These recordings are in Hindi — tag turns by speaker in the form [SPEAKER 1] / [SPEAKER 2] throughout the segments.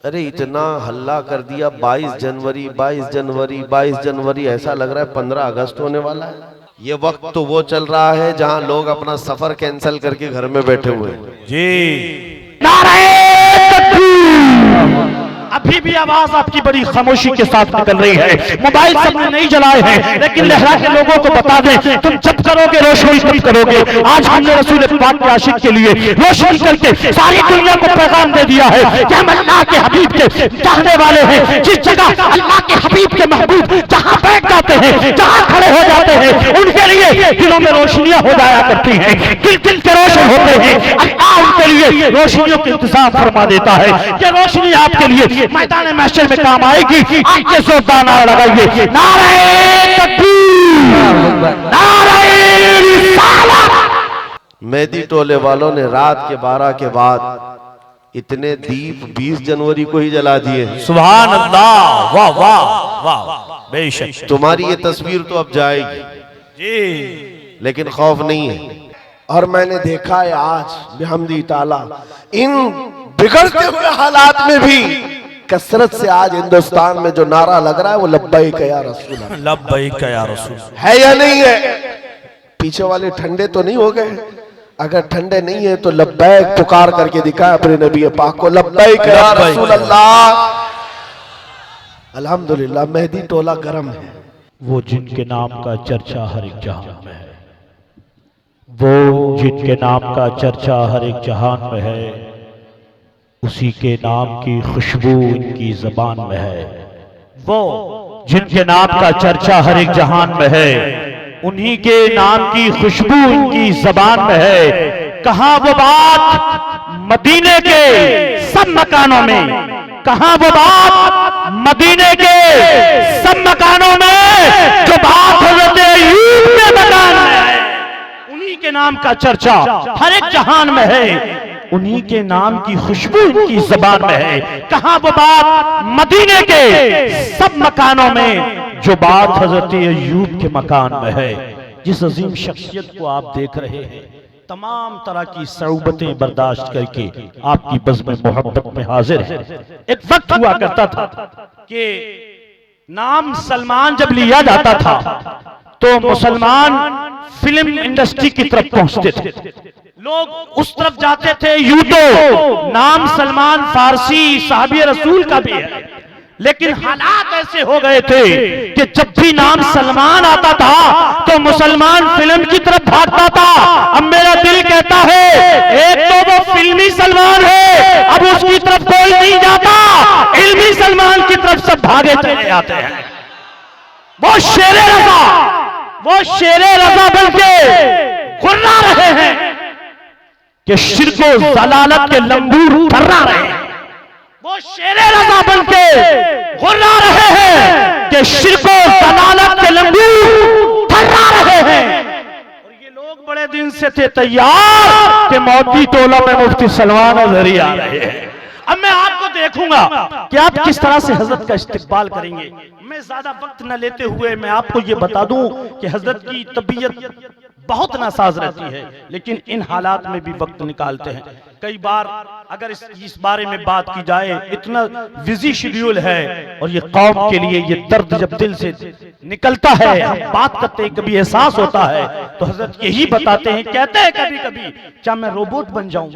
[SPEAKER 1] अरे इतना हल्ला कर दिया, 22 जनवरी 22 जनवरी 22 जनवरी, ऐसा लग रहा है 15 अगस्त होने वाला है। ये वक्त तो वो चल रहा है जहां लोग अपना सफर कैंसिल करके घर में बैठे हुए हैं।
[SPEAKER 2] जी नारे अभी भी आवाज आपकी बड़ी खामोशी के साथ निकल रही है। मोबाइल सबने नहीं जलाए हैं, लेकिन लहरा के लोगों को बता दें, तुम जब करोगे रोशनी तब करोगे। आज हमने रसूल पाक के आशिक के लिए रोशनी करके सारी दुनिया को पैगाम दे दिया है कि हम अल्लाह के हबीब के चाहने वाले हैं। जिस जगह अल्लाह के हबीब के महबूब जहां बैठ जाते हैं, जहां खड़े हो जाते हैं, उनके लिए दिलों में रोशनियां हो जाया करती हैं, दिल दिल के रोशन होते हैं। अल्लाह उनके लिए रोशनियों के इंतजाम फरमा देता है कि रोशनी आपके लिए मैदान महशर में काम आएगी। आइए जोरदार नारा लगाइए, नारे तकबीर, नारे रिसालत।
[SPEAKER 1] मेहदी टोले वालों ने रात के 12 के बाद इतने दीप 20 जनवरी को ही जला दिए।
[SPEAKER 2] सुभान अल्लाह, वाह वाह वाह, बेशक
[SPEAKER 1] तुम्हारी ये तस्वीर तो अब जाएगी
[SPEAKER 2] जी,
[SPEAKER 1] लेकिन खौफ नहीं है। और मैंने देखा है आज बिहम्दी ताला इन बिगड़ते हुए हालात में भी कसरत से आज हिंदुस्तान में जो नारा लग रहा है वो लब्बैक या रसूल अल्लाह,
[SPEAKER 2] लब्बैक या रसूल
[SPEAKER 1] है या नहीं है? पीछे वाले ठंडे तो नहीं हो गए? अगर ठंडे नहीं है तो लब्बैक पुकार करके दिखाए अपने नबी पाक को, लब्बैक या रसूल अल्लाह। अल्हम्दुलिल्लाह मेहदी टोला गरम है।
[SPEAKER 2] वो जिनके नाम का चर्चा हर एक जहान में है, वो जिनके नाम का चर्चा हर एक जहान में है, उसी के नाम की खुशबू इनकी जबान में है। वो जिनके नाम का चर्चा हर एक जहान में है, उन्हीं के नाम की खुशबू इनकी जबान में है। कहां वो बात मदीने के सब मकानों में, कहां वो बात मदीने के सब मकानों में जो बात हज़रत अय्यूब के मकान में है। उन्हीं के नाम का चर्चा हर एक जहान में है, उन्हीं के नाम की खुशबू इनकी जबान में है। कहां वो बात मदीने के सब मकानों में जो बात हजरत अय्यूब के मकान में है। जिस अजीम शख्सियत को आप देख रहे हैं, तमाम तरह की सऊबतें बर्दाश्त करके आपकी बज़्म मोहब्बत में हाजिर है। एक वक्त हुआ करता था कि नाम सलमान जब लिया जाता था तो मुसलमान फिल्म इंडस्ट्री की तरफ पहुंचते थे, लोग उस तरफ जाते थे। यूं तो नाम सलमान फारसी साहबी रसूल का भी है, लेकिन हालात ऐसे हो गए थे कि जब भी नाम सलमान आता था तो मुसलमान फिल्म की तरफ भागता था। अब मेरा दिल कहता है, एक तो वो फिल्मी सलमान है, अब उसकी तरफ कोई नहीं जाता, इल्मी सलमान की तरफ सब भागे चले जाते हैं। वो शेरे रज़ा, वो शेरे रज़ा बनके गुर्रा रहे हैं कि शिर्क और ज़लालत के लंबूर थर्रा रहे हैं। वो शेरे रज़ा बनके गुर्रा रहे हैं कि शिर्क और ज़लालत के लंबूर थर्रा रहे हैं। और ये लोग बड़े दिन से थे तैयार कि मौती टोला में मुफ्ती सलमान अज़हरी आ रहे हैं। अब मैं आपको देखूंगा कि आप किस तरह से हजरत का इस्तिकबाल करेंगे। मैं ज्यादा वक्त न लेते हुए मैं आपको ये बता दूं कि हजरत की तबीयत बहुत नासाज रहती है, लेकिन इन हालात में भी वक्त निकालते हैं। कई बार अगर इस बारे में बात की जाए, इतना बिजी शेड्यूल है और ये कौम के लिए ये दर्द जब दिल से निकलता है, हम बात करते हैं, कभी एहसास होता है तो हजरत यही बताते हैं, कहते हैं कभी कभी क्या मैं रोबोट बन जाऊं।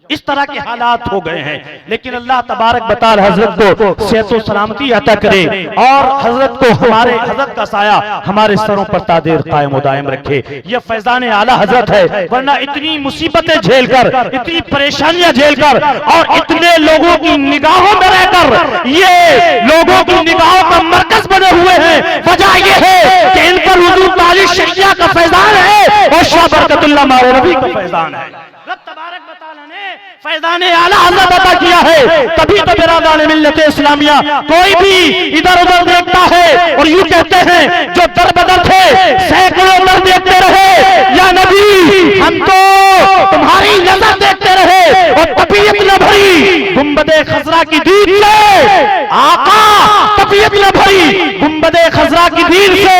[SPEAKER 2] इस तरह के हालात हो गए हैं, लेकिन अल्लाह तबारक बताल हजरत को सेहत और सलामती अता करे और हजरत को हमारे हजरत का साया हमारे सरों पर तादेर कायम व दायम रखे। ये फैजान आला हजरत है, वरना इतनी मुसीबतें झेलकर, इतनी परेशानियां झेलकर और इतने लोगों की निगाहों में रहकर ये लोगों की निगाहों का मरकज बने हुए हैं। वजह ये है कि इन पर हुजूर ताली शरिया का फैजान है और शाह बरकतुल्लाह मारे नबी का फैजान है। रब तबारक व तआला ने फैजान आला हजरत अता किया है। तभी तो बिरादरान मिल्लत इस्लामिया कोई भी इधर उधर देखता है और यूं कहते हैं जो दर बदर थे सैकड़ों दर देखते रहे, या नबी हम तो तुम्हारी नजर देखते रहे और तबीयत न भरी गुंबदे खजरा की दीद से। आका तबीयत न भरी गुंबदे खजरा खजरा की दीन से,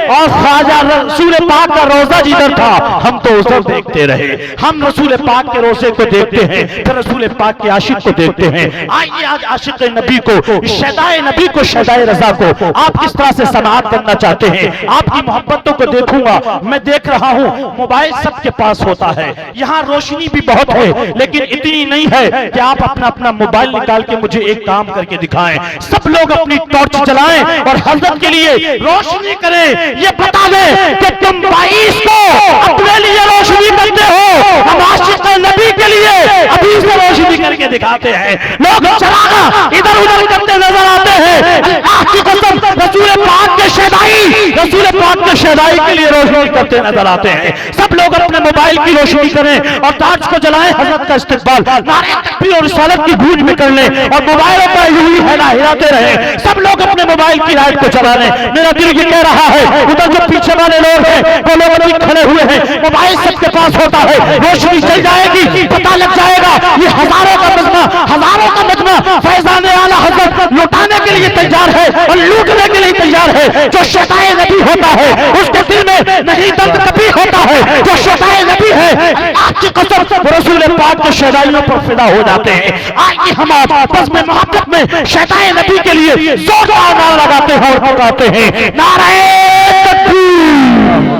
[SPEAKER 2] और ख्वाजा रसूल पाक का रोजा जिधर था हम तो उधर देखते रहे। हम रसूल पाक के रोजे को देखते हैं, फिर रसूल पाक के आशिक को देखते हैं। आइए आज आशिक नबी को, शहदाए नबी को, शहदाए रजा को आप किस तरह से समाअत करना चाहते हैं। आपकी मोहब्बतों को देखूंगा। मैं देख रहा हूं मोबाइल सबके पास होता है, यहाँ रोशनी भी बहुत है, लेकिन इतनी नहीं है कि आप अपना अपना मोबाइल निकाल के मुझे एक काम करके दिखाएं। सब लोग अपनी टॉर्च जलाएं और हजरत के लिए रोशनी करें। ये बता दें कि तुम 22 को अपने लिए रोशनी करते हो, हम आशिक नबी के लिए अभी से रोशनी करके दिखाते हैं। लोग चरागा इधर उधर करते नजर आते हैं। अल्लाह की कसम, रसूल पाक के शहदाई, रसूल पाक के शहदाई के लिए रोशनी करते नजर आते हैं। सब लोग अपने मोबाइल की रोशनी करें और टॉर्च को जलाएं, हजरत का इस्तिकबाल, नारे तकबीर और रिसालत की गूंज में कर लें और मोबाइलों पर यूं ही हिलाते रहे। सब लोग अपने मोबाइल की लाइट को जला लें। मेरा दिल ये कह रहा है, उधर जो पीछे वाले लोग हैं वो लोग अभी खड़े हुए हैं, मोबाइल सबके पास होता है, रोशनी चल जाएगी, पता लग जाएगा। ये हजारों का मजमा, हजारों का मजमा फैजान आला हजरत लुटाने के लिए तैयार है और लूटने के लिए तैयार है। जो शहदाए नबी होता है उसके दिल में नहीं दर्द कभी होता है। जो शहदाए नबी है अल्लाह की कसम रसूल पाक के शहदाइयों पर फिदा हो जाते हैं। आइए हम आपस में मोहब्बत में शहदाए नबी के लिए जोरदार नारा लगाते हैं और पुकारते हैं, नारे तकबीर।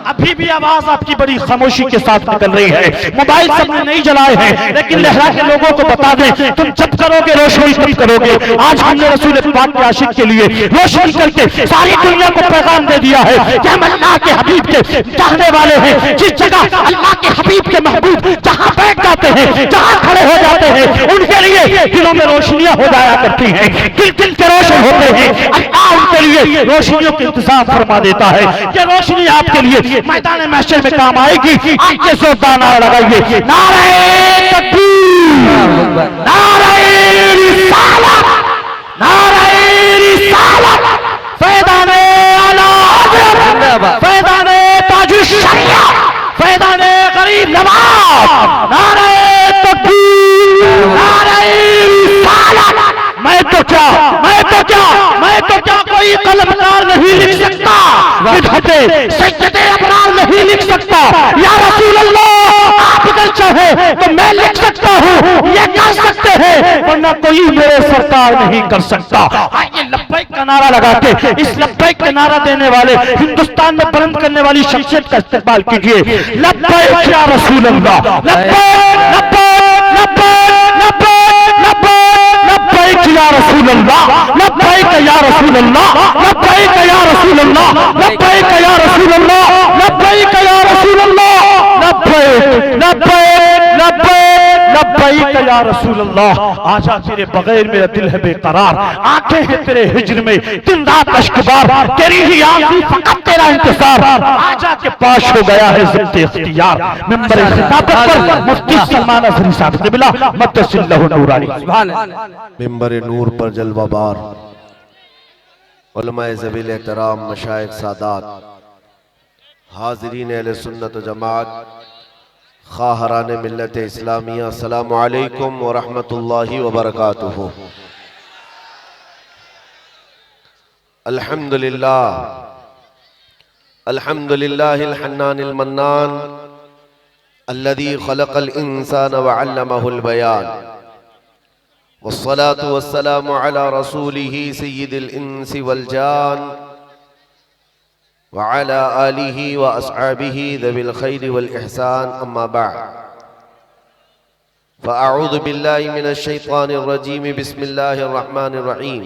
[SPEAKER 2] अभी भी आवाज आपकी बड़ी खामोशी के साथ निकल रही है। मोबाइल सबने नहीं जलाए हैं, लेकिन लहरा के लोगों को बता दें, तुम जब करोगे रोशनी तब करोगे। आज हमने रसूल पाक के आशिक के लिए रोशनी करके सारी दुनिया को पैगाम दे दिया है कि हम अल्लाह के हबीब के चाहने वाले हैं। जिस जगह अल्लाह के हबीब के महबूब जहां बैठ जाते हैं, जहां खड़े हो जाते हैं, उनके लिए दिलों में रोशनियां हो जाया करती हैं, दिल दिल के रोशन होते हैं। अल्लाह उनके लिए रोशनियों का इंतजाम फरमा देता है कि रोशनी आपके लिए मैदान महशर में काम आएगी। आइए जोरदार नारा लगाइए, नारे तकबीर, नारे रिसालत, नारे रिसालत, फैज़ाने आला हज़रत, फैज़ाने ताजुश शरिया, फैज़ाने गरीब नवाज, नारे तकबीर, नारे रिसालत। मैं तो क्या कोई कलमकार नहीं लिख सकता, विधते सज्जदे अबरार नहीं लिख सकता। या रसूल अल्लाह, आप अगर चाहे तो मैं लिख सकता हूँ, ये कर सकते हैं, वरना कोई मेरे सरकार नहीं कर सकता। आइए लब्बैक का नारा लगा के इस लब्बैक का नारा देने वाले, हिंदुस्तान में बुलंद करने वाली शख्सियत का इस्तेमाल कीजिए। लब्बैक या रसूल अल्लाह, लब्बैक लब्बैक लब्बैक लब्बैक लब्बैक लब्बैक या रसूल अल्लाह, लब्बैक या रसूल अल्लाह, लब्बैक या रसूल अल्लाह, लब्बैक या रसूल अल्लाह, लब्बैक या रसूल अल्लाह, लब्बैक लब्बैक लब्बैक लब्बैक या रसूल अल्लाह। आजा तेरे बगैर मेरा दिल है बेकरार, आंखें हैं तेरे हिज्र में दिन रात अश्कबार, तेरी ही आंखें फकत तेरा इंतजार। आजा के पास हो गया है ज़ब्त इख्तियार, मिंबर खिताबत पर मुफ्ती सलमान अज़हरी साहब ने बिला मद्दसिल्लहु नूरानी।
[SPEAKER 1] मिंबर नूर पर जलवाबार उलमाए ज़वील एहतराम, मशाइख सादात, हाज़रीन अहले सुन्नत व जमात, खाहरान मिल्लत इस्लामिया, अस्सलामु अलैकुम व रहमतुल्लाहि व बरकातुहू। अल्हम्दुलिल्लाह, अल्हम्दुलिल्लाहिल हन्नानिल मन्नान, अल्लज़ी खलक़ल इंसान व अल्लमहुल बयान, वस्सलातु वस्सलामु अला रसूलिही सय्यिदिल इंसी वल जान व अला आलिही व अस्हाबिही ज़विल खैरि वल इहसान, अम्मा बअद। फ़अऊज़ु बिल्लाहि मिनश शैतानिर रजीम, बिस्मिल्लाहिर रहमानिर रहीम।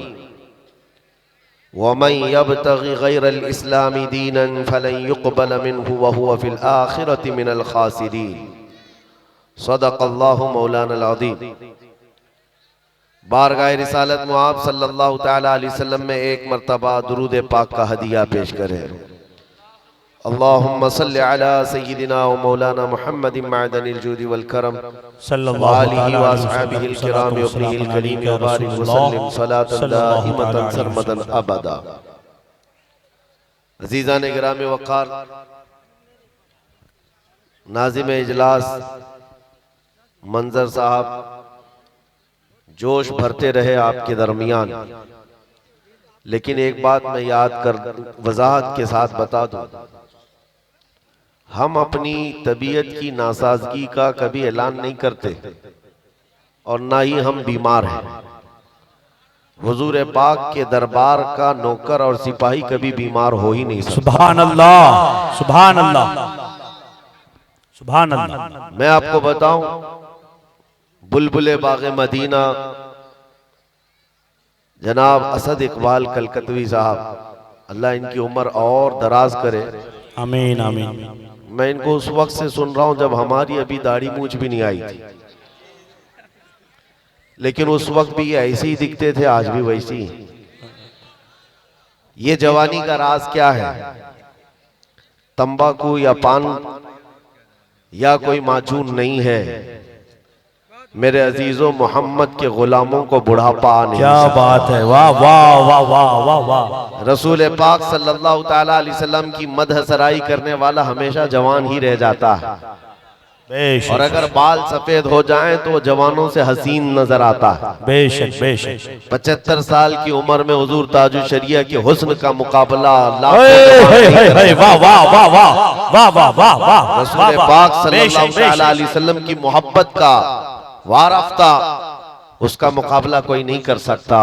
[SPEAKER 1] वमन यब्तगि गैरल इस्लामी दीनन फलन युक़बल मिन्हु व हुवा फ़िल आखिरति मिनल खासिरीन। सदक़ल्लाहु मौलानल अज़ीम। बारगाह रिसालत में आप सल्लल्लाहु तआला अलैहि वसल्लम में एक मर्तबा दुरूद पाक का हदिया पेश करें। अल्लाहुम्मा सल्लि अला सय्यिदिना व मौलाना मुहम्मदिन मअदनिल जुदी वल करम सल्लल्लाहु अलैहि व अस्हाबिहिल किराम व अपनिल करीम व बारिक व सल्लिम सलातन दाइमतन सरमदन अबदा। अज़ीज़ान गिराम वक़ार, नाज़िम इजलास मंजर साहब जोश भरते रहे आपके दरमियान, लेकिन एक बात मैं याद कर वजाहत के साथ बता दूं, हम अपनी तबीयत की नासाजगी का कभी ऐलान नहीं करते और ना ही हम बीमार हैं। हुजूर पाक के दरबार का नौकर और सिपाही कभी बीमार हो ही नहीं सकता।
[SPEAKER 2] सुभान अल्लाह, सुभान अल्लाह, सुभान अल्लाह।
[SPEAKER 1] मैं आपको बताऊं, बुलबुले बागे मदीना जनाब असद इकबाल कलकतवी साहब, अल्लाह इनकी उम्र और दराज करे।
[SPEAKER 2] आमीन आमीन।
[SPEAKER 1] मैं इनको उस वक्त से सुन रहा हूं जब हमारी अभी दाढ़ी मूछ भी नहीं आई थी, लेकिन उस वक्त भी ये ऐसे ही दिखते थे, आज भी वैसे ही। ये जवानी का राज क्या है? तंबाकू या पान या कोई माजून नहीं है मेरे अजीजों, मोहम्मद के गुलामों को बुढ़ापा नहीं।
[SPEAKER 2] क्या बात है, वाह वाह वाह वाह वाह वाह।
[SPEAKER 1] रसूल पाक सल्लल्लाहु ताला अलैहि वसल्लम की मदह सराई करने वाला हमेशा जवान ही रह जाता है,
[SPEAKER 2] बेशक,
[SPEAKER 1] और अगर बाल सफेद हो जाएं तो जवानों से हसीन नजर आता है।
[SPEAKER 2] बेशक बेशक।
[SPEAKER 1] 75 साल की उम्र में हुजूर ताजुल शरिया के हुस्न का मुकाबला
[SPEAKER 2] वाह वाह वाह वाह वाह वाह वाह वाह।
[SPEAKER 1] रसूल पाक सल्लल्लाहु ताला अलैहि वसल्लम की मोहब्बत का वारफ्ता, उसका मुकाबला कोई नहीं कर सकता।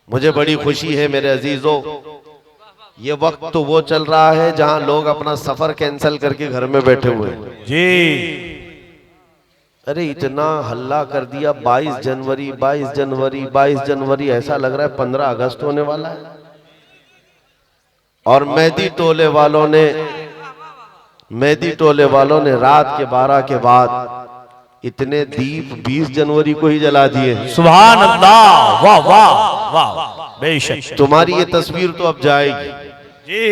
[SPEAKER 1] मुझे बड़ी खुशी है मेरे अजीजों, ये वक्त तो वो चल रहा है जहां लोग अपना सफर कैंसिल करके घर में बैठे हुए हैं
[SPEAKER 2] जी।
[SPEAKER 1] अरे इतना हल्ला कर दिया, 22 जनवरी 22 जनवरी 22 जनवरी, ऐसा लग रहा है 15 अगस्त होने वाला है। और मेहदी टोले वालों ने रात के 12 के बाद इतने दीप 20 जनवरी को ही जला दिए।
[SPEAKER 2] सुभान अल्लाह, वाह वाह वाह, बेशक।
[SPEAKER 1] तुम्हारी ये तस्वीर तो अब जाएगी
[SPEAKER 2] जी,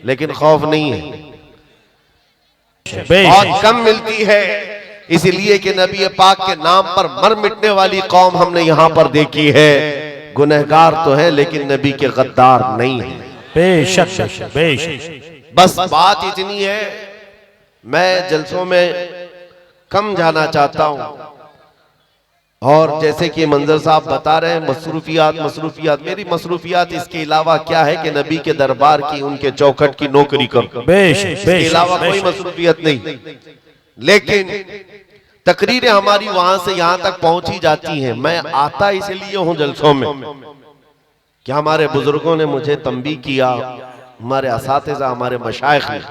[SPEAKER 1] लेकिन खौफ नहीं है,
[SPEAKER 2] बेशक।
[SPEAKER 1] बहुत कम मिलती है, इसलिए कि नबी पाक के नाम पर मर मिटने वाली कौम हमने यहाँ पर देखी है। गुनहगार तो है लेकिन नबी के गद्दार नहीं है।
[SPEAKER 2] बेशक बेशक।
[SPEAKER 1] बस बात इतनी है, मैं जलसों में कम जाना चाहता हूं, और जैसे कि मंजर साहब बता रहे हैं मसरूफियात, मेरी मसरूफियात इसके अलावा क्या है कि नबी के दरबार की, उनके चौखट की नौकरी करूं, इसके अलावा कोई मसरूफियत नहीं। लेकिन तकरीरें हमारी वहां से यहां तक पहुंची जाती हैं। मैं आता इसलिए हूं जलसों में कि हमारे बुजुर्गों ने मुझे तंबी किया, हमारे असातिज़ा, हमारे मशाइख ने,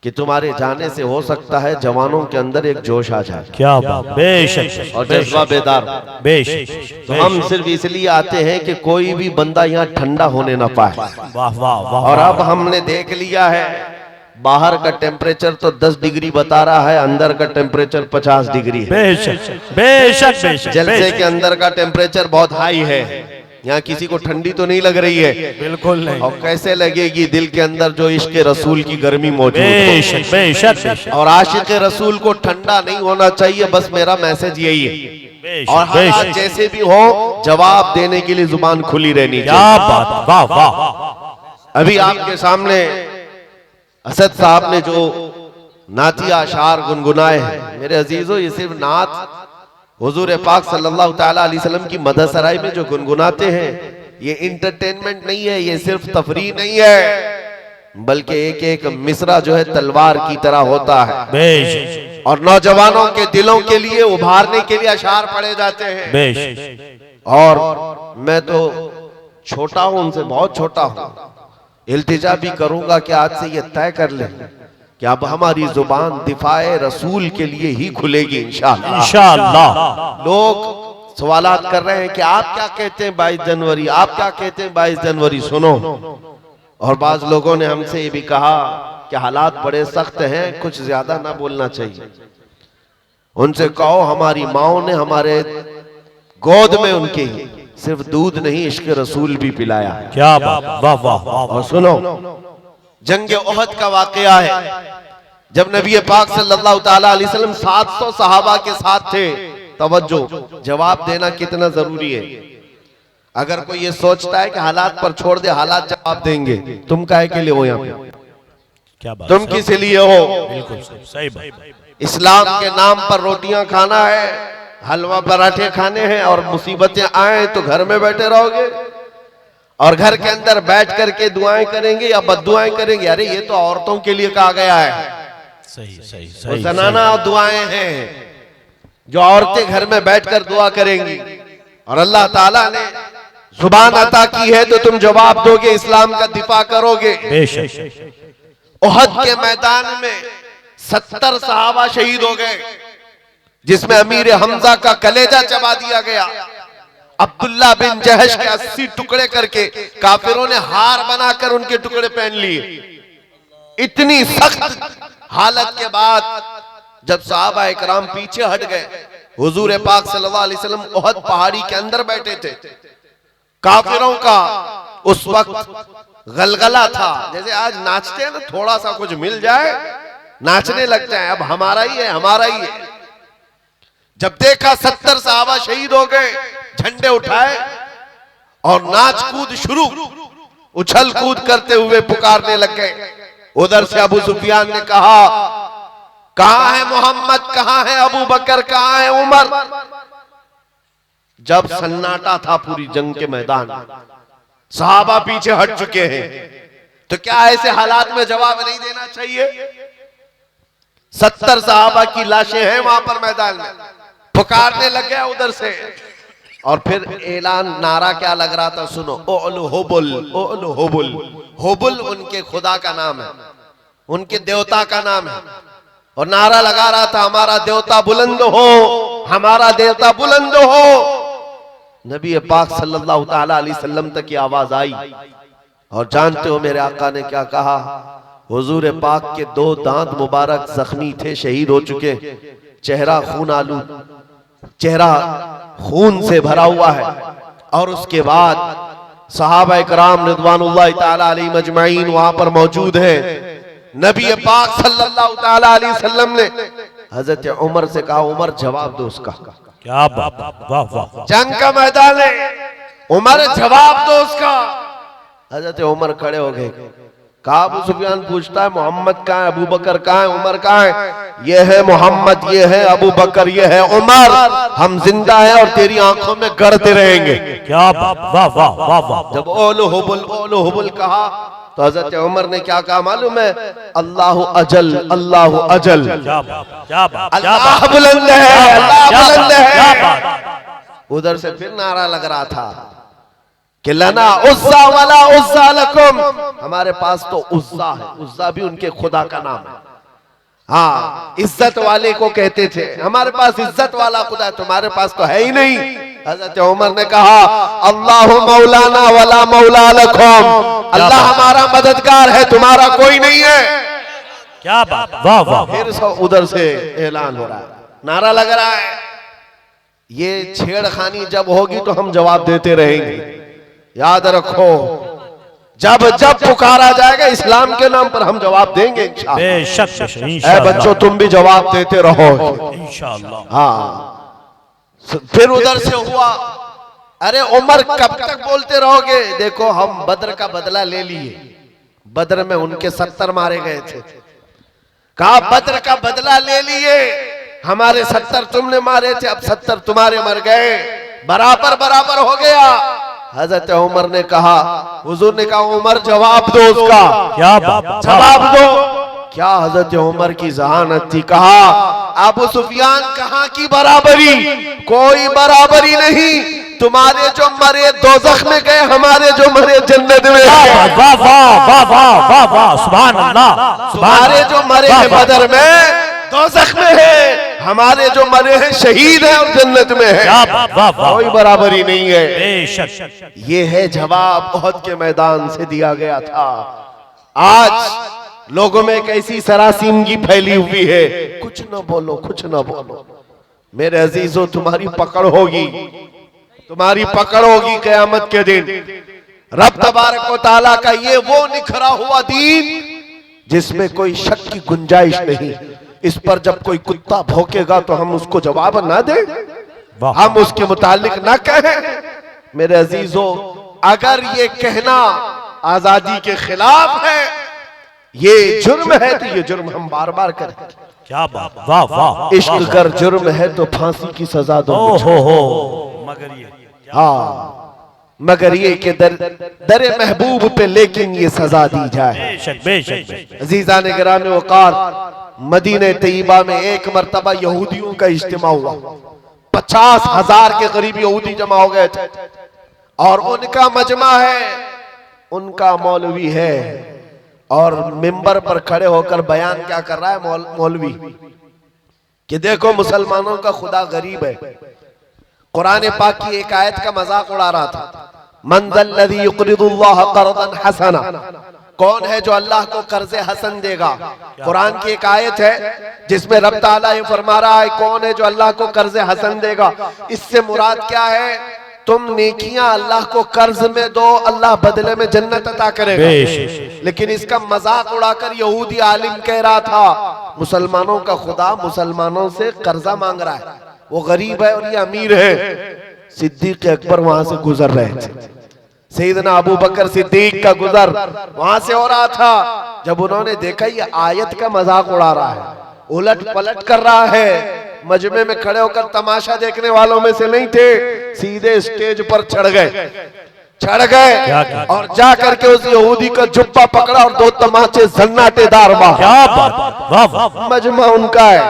[SPEAKER 1] कि तुम्हारे जाने से हो सकता है जवानों के अंदर एक जोश आ जाए।
[SPEAKER 2] क्या बात, बेशक,
[SPEAKER 1] और जज्बा बेदार,
[SPEAKER 2] बेशक।
[SPEAKER 1] तो हम सिर्फ इसलिए आते हैं कि कोई भी बंदा यहाँ ठंडा होने ना पाए।
[SPEAKER 2] वाह वाह वाह।
[SPEAKER 1] और अब हमने देख लिया है, बाहर का टेम्परेचर तो 10 डिग्री बता रहा है, अंदर का टेम्परेचर 50 डिग्री है।
[SPEAKER 2] बेशक बेशक बेशक।
[SPEAKER 1] जलसे के अंदर का टेम्परेचर बहुत हाई है, यहाँ किसी को ठंडी तो नहीं लग रही है,
[SPEAKER 2] बिल्कुल नहीं।
[SPEAKER 1] और कैसे लगेगी दिल के अंदर जो इश्क रसूल की गर्मी मौजूद है।
[SPEAKER 2] बेशक बेशक।
[SPEAKER 1] और आशिक रसूल को ठंडा नहीं होना चाहिए, बस मेरा मैसेज यही है। और हालात जैसे भी हो, जवाब देने के लिए जुबान खुली रहनी चाहिए।
[SPEAKER 2] क्या बात, वाह वाह।
[SPEAKER 1] अभी आपके सामने असद साहब ने जो नातिया अशार गुनगुनाए हैं, मेरे अजीजों, ये सिर्फ नात हुजूर पाक सल्लल्लाहु ताला अलैहि वसल्लम की मदह सराय में जो गुनगुनाते हैं, ये इंटरटेनमेंट नहीं है, ये सिर्फ तफरीह नहीं है, बल्कि एक एक मिसरा जो है तलवार की तरह होता है।
[SPEAKER 2] बेशक।
[SPEAKER 1] और नौजवानों के दिलों के लिए उभारने के लिए अशार पढ़े जाते हैं।
[SPEAKER 2] बेशक।
[SPEAKER 1] और मैं तो छोटा हूं, उनसे बहुत छोटा हूं, इल्तिजा भी करूंगा कि आज से ये तय कर लें कि अब हमारी जुबान दिफाए रसूल के लिए ही खुलेगी इंशाअल्लाह।
[SPEAKER 2] इंशाअल्लाह।
[SPEAKER 1] लोग सवालात कर रहे हैं कि आप क्या कहते हैं 22 जनवरी, आप क्या कहते हैं 22 जनवरी, सुनो। और बाज लोगों ने हमसे ये भी कहा कि हालात बड़े सख्त हैं, कुछ ज्यादा ना बोलना चाहिए। उनसे कहो हमारी माओ ने हमारे गोद में उनके सिर्फ दूध नहीं इश्क रसूल भी पिलाया है।
[SPEAKER 2] क्या बात, वाह वाह।
[SPEAKER 1] और सुनो, जंग ओहद का वाकया है, जब नबी पाक सल्लल्लाहु ताला अलैहि वसल्लम 700 सहाबा के साथ थे। तवज्जो, जवाब देना कितना जरूरी है। अगर कोई ये सोचता है कि हालात पर छोड़ दे, हालात जवाब देंगे, तुम काहे के लिए हो यहाँ पे?
[SPEAKER 2] क्या बात,
[SPEAKER 1] तुम किस लिए हो?
[SPEAKER 2] बिल्कुल सही बात।
[SPEAKER 1] इस्लाम के नाम पर रोटियां खाना है, हलवा पराठे खाने हैं, और मुसीबतें आए तो घर में बैठे रहोगे। और घर के अंदर बैठ करके दुआएं करेंगे या बद्दुआएं करेंगे? अरे ये तो औरतों के लिए कहा गया है।
[SPEAKER 2] सही सही
[SPEAKER 1] वो
[SPEAKER 2] सही
[SPEAKER 1] जनाना दुआएं हैं जो औरतें घर में बैठकर दुआ करेंगी, और अल्लाह ताला ने जुबान अता की है तो तुम जवाब दोगे, इस्लाम का दिफा करोगे।
[SPEAKER 2] बेशक।
[SPEAKER 1] उहद के मैदान में 70 सहाबा शहीद हो गए, जिसमें अमीर हमजा का कलेजा चबा दिया गया। अब्दुल्ला बिन जहश के 80 टुकड़े करके काफिरों ने हार बनाकर उनके टुकड़े पहन लिए। इतनी सख्त हालत के बाद जब सहाबा इकराम पीछे हट गए, हुजूर पाक सल्लल्लाहु अलैहि वसल्लम उहद पहाड़ी के अंदर बैठे थे। काफिरों का उस वक्त गलगला था, जैसे आज नाचते हैं ना, थोड़ा सा कुछ मिल जाए नाचने लगते हैं, अब हमारा ही है हमारा ही है। जब देखा 70 सहाबा शहीद हो गए, झंडे उठाए और नाच कूद शुरू, उछल कूद करते हुए पुकारने लग गए। उधर से अबू सुफियान ने कहा, कहां है मोहम्मद, कहां है अबू बकर, कहां है उमर? जब सन्नाटा था पूरी जंग के मैदान, सहाबा पीछे हट चुके हैं, तो क्या ऐसे हालात में जवाब नहीं देना चाहिए? 70 सहाबा की लाशें हैं वहां पर मैदान में, पुकारने लग गया उधर से। और फिर ऐलान, नारा क्या लग रहा था, सुनो, ओलु होबुल, ओलु होबुल। होबुल उनके खुदा का नाम है, उनके देवता का नाम है, और नारा लगा रहा था, हमारा देवता बुलंद हो, हमारा देवता बुलंद हो। नबी पाक सल्लल्लाहु ताला अलैहि वसल्लम तक की आवाज आई, और जानते हो मेरे आका ने क्या कहा? हुजूर पाक के 2 दांत मुबारक जख्मी थे, शहीद हो चुके, चेहरा खून आलू, चेहरा खून से भरा हुआ है। और उसके बाद सहाबा इकराम रिदवानुल्लाह ताला अलैहिम अजमईन वहां पर मौजूद हैं। नबी पाक सल्लल्लाहु ताला अलैहि वसल्लम ने हजरत उमर से कहा, उमर जवाब दो उसका।
[SPEAKER 2] क्या बात, वाह वाह।
[SPEAKER 1] जंग का मैदान है, उमर जवाब दो उसका। हजरत उमर खड़े हो गए, कहा, अबू सुफियान पूछता है मोहम्मद कहाँ है, अबू बकर कहाँ है, उमर कहाँ है? ये है मोहम्मद, ये है अबू बकर, ये है उमर, हम जिंदा हैं और तेरी आंखों में गड़ते रहेंगे।
[SPEAKER 2] क्या बात, वाह वाह वाह वाह।
[SPEAKER 1] जब ओलो हुबुल कहा तो हजरत उमर ने क्या कहा मालूम है? अल्लाह अजल, अल्लाह अजल, अल्लाह बुलंद है, अल्लाह बुलंद है। उधर से फिर नारा लग रहा था कि लना उज़्ज़ा वला उज़्ज़ा लकुम, हमारे पास तो उज़्ज़ा है, उज़्ज़ा भी उनके खुदा का नाम है। हाँ, इज्जत वाले को कहते थे, हमारे पास इज्जत वाला खुदा है, तुम्हारे पास तो है ही नहीं। हजरत उमर ने कहा, अल्लाह मौलाना वला मौला लकुम, अल्लाह हमारा मददगार है, तुम्हारा कोई नहीं है।
[SPEAKER 2] क्या बात, वाह वाह।
[SPEAKER 1] फिर उधर से ऐलान हो रहा है, नारा लग रहा है। ये छेड़खानी जब होगी तो हम जवाब देते रहेंगे, याद रखो, जब जब पुकारा जाएगा इस्लाम के नाम पर हम जवाब देंगे इंशाअल्लाह।
[SPEAKER 2] इंशाअल्लाह।
[SPEAKER 1] बच्चों तुम भी जवाब देते रहो
[SPEAKER 2] इंशाअल्लाह।
[SPEAKER 1] हाँ। फिर उधर से हुआ, अरे उमर कब तक बोलते रहोगे? देखो हम बद्र का बदला ले लिए, बद्र में उनके 70 मारे गए थे। कहा बद्र का बदला ले लिए, हमारे 70 तुमने मारे थे, अब 70 तुम्हारे मर गए, बराबर बराबर हो गया। हजरत उमर ने कहा, हुजूर ने कहा, उमर जवाब दो उसका।
[SPEAKER 2] क्या बात,
[SPEAKER 1] जवाब दो। क्या हजरत उमर की जहानत थी। कहा, अबू सुफियान कहाँ की बराबरी, कोई बराबरी नहीं। तुम्हारे जो मरे दोज़ख में गए, हमारे जो मरे जन्नत में।
[SPEAKER 2] वाह वाह वाह वाह वाह, सुभान अल्लाह।
[SPEAKER 1] तुम्हारे जो मरे हैं बदर में, दोज़ख में है, हमारे जो मरे हैं शहीद हैं और जन्नत में है। कोई बराबरी नहीं है।
[SPEAKER 2] बेशक।
[SPEAKER 1] ये है जवाब उहद के मैदान से दिया गया था। आज लोगों में कैसी सरासीमगी फैली हुई है, कुछ न बोलो, कुछ न बोलो। मेरे अजीजों, तुम्हारी पकड़ होगी, तुम्हारी पकड़ होगी क़यामत के दिन। रब तबारक व तआला का ये वो निखरा हुआ दीन जिसमें कोई शक की गुंजाइश नहीं। इस पर जब कोई कुत्ता भौंकेगा तो हम उसको जवाब ना दें, हम उसके मुतालिक ना कहें। मेरे अजीजों, अगर ये कहना आजादी के खिलाफ है, ये जुर्म है, तो ये जुर्म हम बार बार करें।
[SPEAKER 2] क्या बात, वाह वाह।
[SPEAKER 1] इश्क अगर जुर्म है तो फांसी की सजा दो।
[SPEAKER 2] हो मगर ये,
[SPEAKER 1] हाँ, मगर ये कि दर महबूब पे लेकिन ये सजा दी जाए।
[SPEAKER 2] बेशक बेशक बेशक।
[SPEAKER 1] अजीजान गिरामी वकार, मदीने तैयबा में एक मरतबा यहूदियों का इज्तिमा हुआ। 50,000 के करीब यहूदी जमा हो गए थे और उनका मजमा है, उनका मौलवी है और मिंबर पर खड़े होकर बयान क्या कर रहा है मौलवी कि देखो मुसलमानों का खुदा गरीब है। कुरान पाक की एक आयत का मजाक उड़ा रहा था, मन ज़ल्लज़ी युक़रिदुल्लाह क़र्ज़न हसना, कौन है जो अल्लाह को कर्ज हसन देगा। कुरान की एक आयत है जिसमें रब ताला ये फरमा रहा है कौन है जो अल्लाह को कर्ज हसन देगा। इससे मुराद क्या है, तुम नेकियां अल्लाह को कर्ज में दो, अल्लाह बदले में जन्नत अता करेगा। लेकिन इसका मजाक उड़ाकर यहूदी आलिम कह रहा था मुसलमानों का खुदा मुसलमानों से कर्जा मांग रहा है, वो गरीब है और ये अमीर है। सिद्दीक अकबर वहां से गुजर रहे थे, सैयदना अबू बकर सिद्दीक का गुजर वहां से हो रहा था। जब उन्होंने देखा ये आयत का मजाक उड़ा रहा है, उलट पलट कर रहा है, मजमे में खड़े होकर तमाशा देखने वालों में से नहीं थे, सीधे स्टेज पर चढ़ गए और जा करके उस यहूदी का जुब्बा पकड़ा और 2 तमाचे सन्नाटेदार मारे। मजमा उनका है,